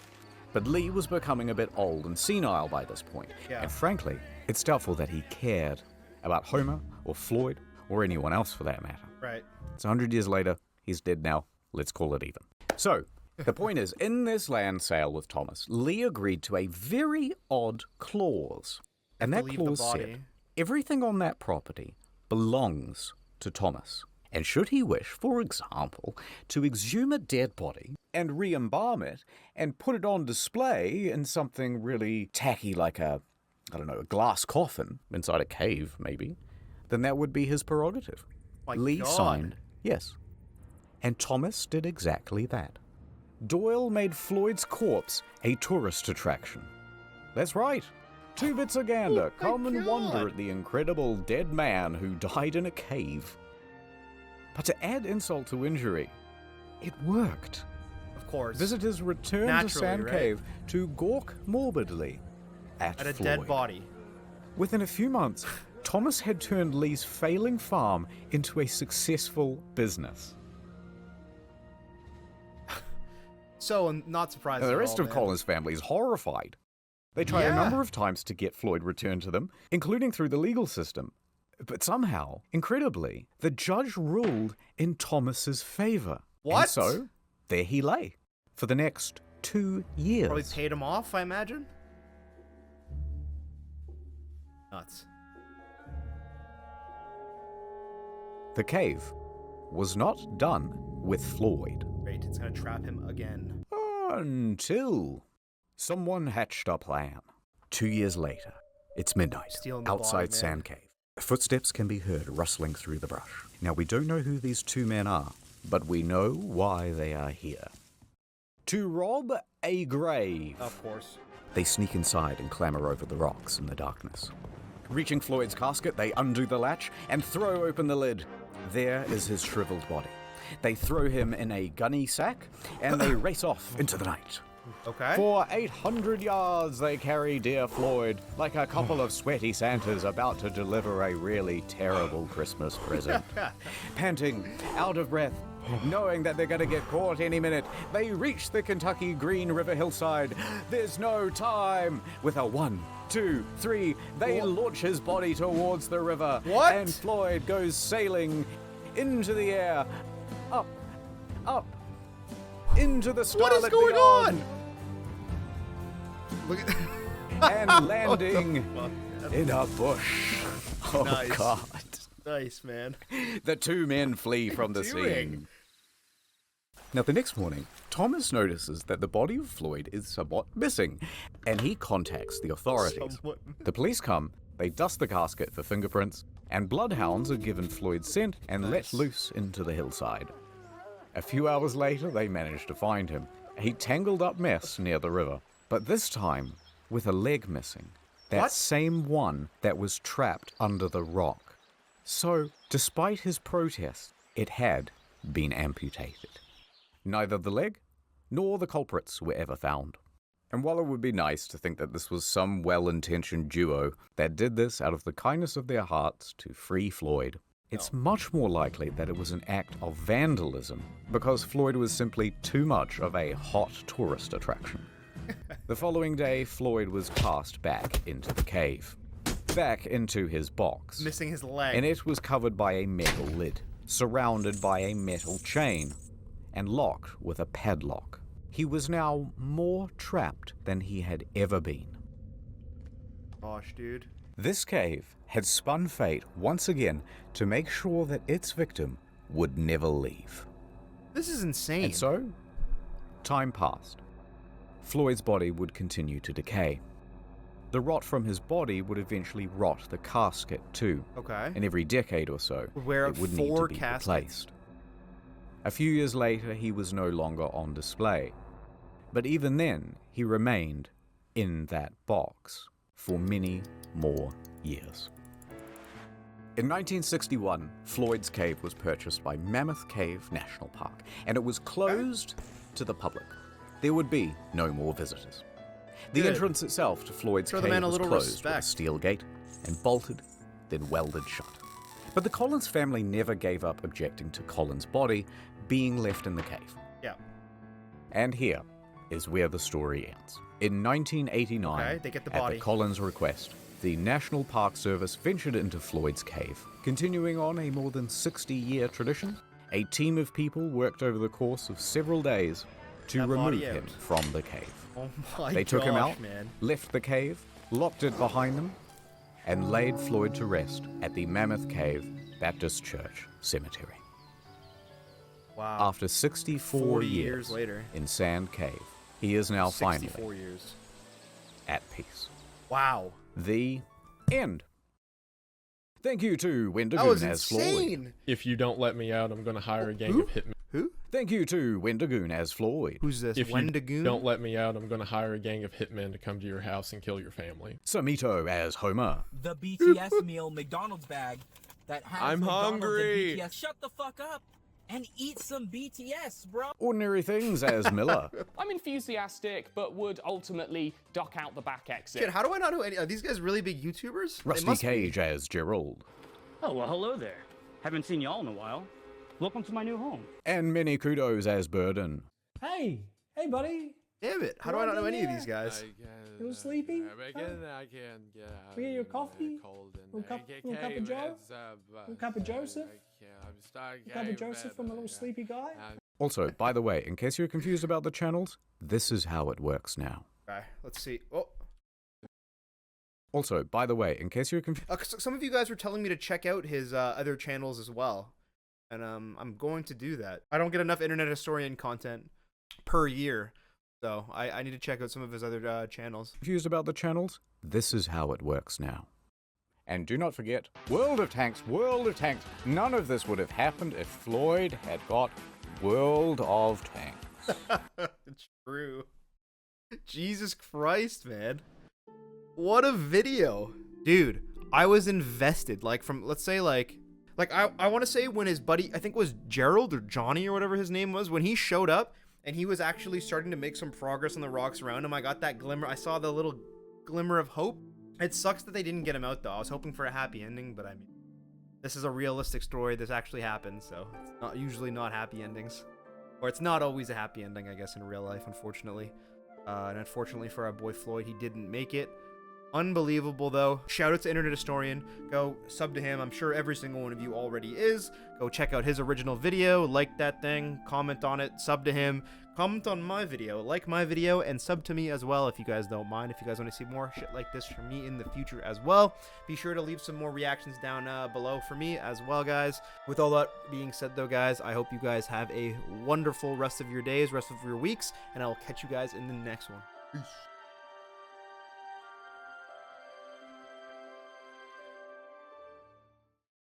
A: But Lee was becoming a bit old and senile by this point, and frankly, it's doubtful that he cared about Homer or Floyd or anyone else for that matter.
B: Right.
A: It's 100 years later, he's dead now, let's call it even. So, the point is, in this land sale with Thomas, Lee agreed to a very odd clause. And that clause said, everything on that property belongs to Thomas. And should he wish, for example, to exhume a dead body and re-embalm it and put it on display in something really tacky like a glass coffin inside a cave, maybe, then that would be his prerogative. Lee signed, yes. And Thomas did exactly that. Doyle made Floyd's corpse a tourist attraction. That's right. 2 bits of gander. Come and wonder at the incredible dead man who died in a cave. But to add insult to injury, it worked.
B: Of course.
A: Visitors returned to Sand Cave to gawk morbidly at
B: a
A: Floyd.
B: dead body.
A: Within a few months, Thomas had turned Lee's failing farm into a successful business.
B: So, I'm not surprised.
A: Now, the rest of Collins' family is horrified. They tried a number of times to get Floyd returned to them, including through the legal system. But somehow, incredibly, the judge ruled in Thomas's favor.
B: What?
A: And so, there he lay for the next 2 years.
B: Probably paid him off, I imagine. Nuts.
A: The cave was not done with Floyd.
B: Great, it's gonna trap him again.
A: Until someone hatched a plan. 2 years later, it's midnight,
B: Stealing the
A: outside
B: body, man.
A: Sand Cave. Footsteps can be heard rustling through the brush. Now, we don't know who these 2 men are, but we know why they are here. To rob a grave.
B: Of course.
A: They sneak inside and clamber over the rocks in the darkness. Reaching Floyd's casket, they undo the latch and throw open the lid. There is his shriveled body. They throw him in a gunny sack, and they race off into the night.
B: Okay.
A: For 800 yards, they carry dear Floyd like a couple of sweaty Santas about to deliver a really terrible Christmas present. Panting, out of breath, knowing that they're going to get caught any minute, they reach the Kentucky Green River hillside. There's no time. With a 1, 2, 3, they launch his body towards the river.
B: What?
A: And Floyd goes sailing into the air, up, into the starlit
B: What is going
A: beyond.
B: on? Look at
A: And landing in a bush. Oh,
B: Nice.
A: God.
B: Nice, man.
A: The two men flee from the scene. Now, the next morning, Thomas notices that the body of Floyd is somewhat missing, and he contacts the authorities. The police come, they dust the casket for fingerprints, and bloodhounds are given Floyd's scent and let loose into the hillside. A few hours later, they manage to find him, a tangled up mess near the river, but this time with a leg missing. That same one that was trapped under the rock. So, despite his protest, it had been amputated. Neither the leg nor the culprits were ever found. And while it would be nice to think that this was some well-intentioned duo that did this out of the kindness of their hearts to free Floyd, it's much more likely that it was an act of vandalism because Floyd was simply too much of a hot tourist attraction. The following day, Floyd was cast back into the cave, back into his box.
B: Missing his leg.
A: And it was covered by a metal lid, surrounded by a metal chain, and locked with a padlock. He was now more trapped than he had ever been.
B: Gosh, dude.
A: This cave had spun fate once again to make sure that its victim would never leave.
B: This is insane.
A: And so, time passed. Floyd's body would continue to decay. The rot from his body would eventually rot the casket too.
B: Okay.
A: And every decade or so,
B: Would wear
A: it would
B: out
A: need to
B: 4
A: be
B: caskets.
A: replaced. A few years later, he was no longer on display. But even then, he remained in that box for many more years. In 1961, Floyd's Cave was purchased by Mammoth Cave National Park, and it was closed to the public. There would be no more visitors. The
B: Good.
A: entrance itself to Floyd's
B: Show the
A: Cave
B: man a
A: was
B: little
A: closed with a
B: respect.
A: steel gate and bolted, then welded shut. But the Collins family never gave up objecting to Collins' body being left in the cave.
B: Yeah.
A: And here is where the story ends. In 1989,
B: Okay, they get the
A: at
B: body.
A: the Collins' request, the National Park Service ventured into Floyd's cave. Continuing on a more than 60-year tradition, a team of people worked over the course of several days to
B: That body
A: remove him
B: out.
A: from the cave.
B: Oh my
A: They took him
B: gosh,
A: out,
B: man.
A: left the cave, locked it behind them, and laid Floyd to rest at the Mammoth Cave Baptist Church Cemetery.
B: Wow.
A: After 64
B: 40
A: years
B: years later.
A: in Sand Cave, he is now
B: 64
A: finally
B: years.
A: at peace.
B: Wow.
A: The end. Thank you to
B: That
A: Wendigoon
B: was
A: as Floyd.
B: insane.
F: If you don't let me out, I'm going to hire a gang of hitmen.
B: Who?
A: Thank you to Wendigoon as Floyd.
B: Who's this?
F: If you
B: Wendigoon?
F: don't let me out, I'm going to hire a gang of hitmen to come to your house and kill your family.
A: Samito as Homer.
K: The BTS meal McDonald's bag that has
F: I'm
K: McDonald's
F: hungry.
K: and BTS. Shut the fuck up and eat some BTS, bro.
A: Ordinary Things as Miller.
E: I'm enthusiastic, but would ultimately duck out the back exit.
B: Shit, how do I not know any? Are these guys really big YouTubers? They
A: Rusty
B: must be.
A: Cage as Gerald.
L: Oh, well, hello there. Haven't seen y'all in a while. Welcome to my new home.
A: And many kudos as Burden.
M: Hey, buddy.
B: Damn it! How do I not know any of these guys?
M: You was sleepy?
F: I can get
M: We get you a coffee? Little cup of Joe? Little cup of Joseph? A cup of Joseph from a little sleepy guy?
A: Also, by the way, in case you're confused about the channels, this is how it works now.
B: Okay, let's see. Oh,
A: Also, by the way, in case you're confused...
B: so some of you guys were telling me to check out his other channels as well, and I'm going to do that. I don't get enough Internet Historian content per year, so I need to check out some of his other channels.
A: Confused about the channels? This is how it works now. And do not forget, World of Tanks, World of Tanks. None of this would have happened if Floyd had got World of Tanks.
B: True. Jesus Christ, man. What a video. Dude, I was invested. Like, from, let's say, like Like, I want to say when his buddy, I think it was Gerald or Johnny or whatever his name was, when he showed up and he was actually starting to make some progress on the rocks around him, I got that glimmer. I saw the little glimmer of hope. It sucks that they didn't get him out, though. I was hoping for a happy ending, but I mean, this is a realistic story. This actually happened, so it's not usually not happy endings. Or it's not always a happy ending, I guess, in real life, unfortunately. And unfortunately for our boy Floyd, he didn't make it. Unbelievable, though. Shout out to Internet Historian. Go sub to him. I'm sure every single one of you already is. Go check out his original video. Like that thing. Comment on it. Sub to him. Comment on my video. Like my video. And sub to me as well if you guys don't mind. If you guys want to see more shit like this from me in the future as well. Be sure to leave some more reactions down below for me as well, guys. With all that being said, though, guys, I hope you guys have a wonderful rest of your days, rest of your weeks. And I will catch you guys in the next one. Peace.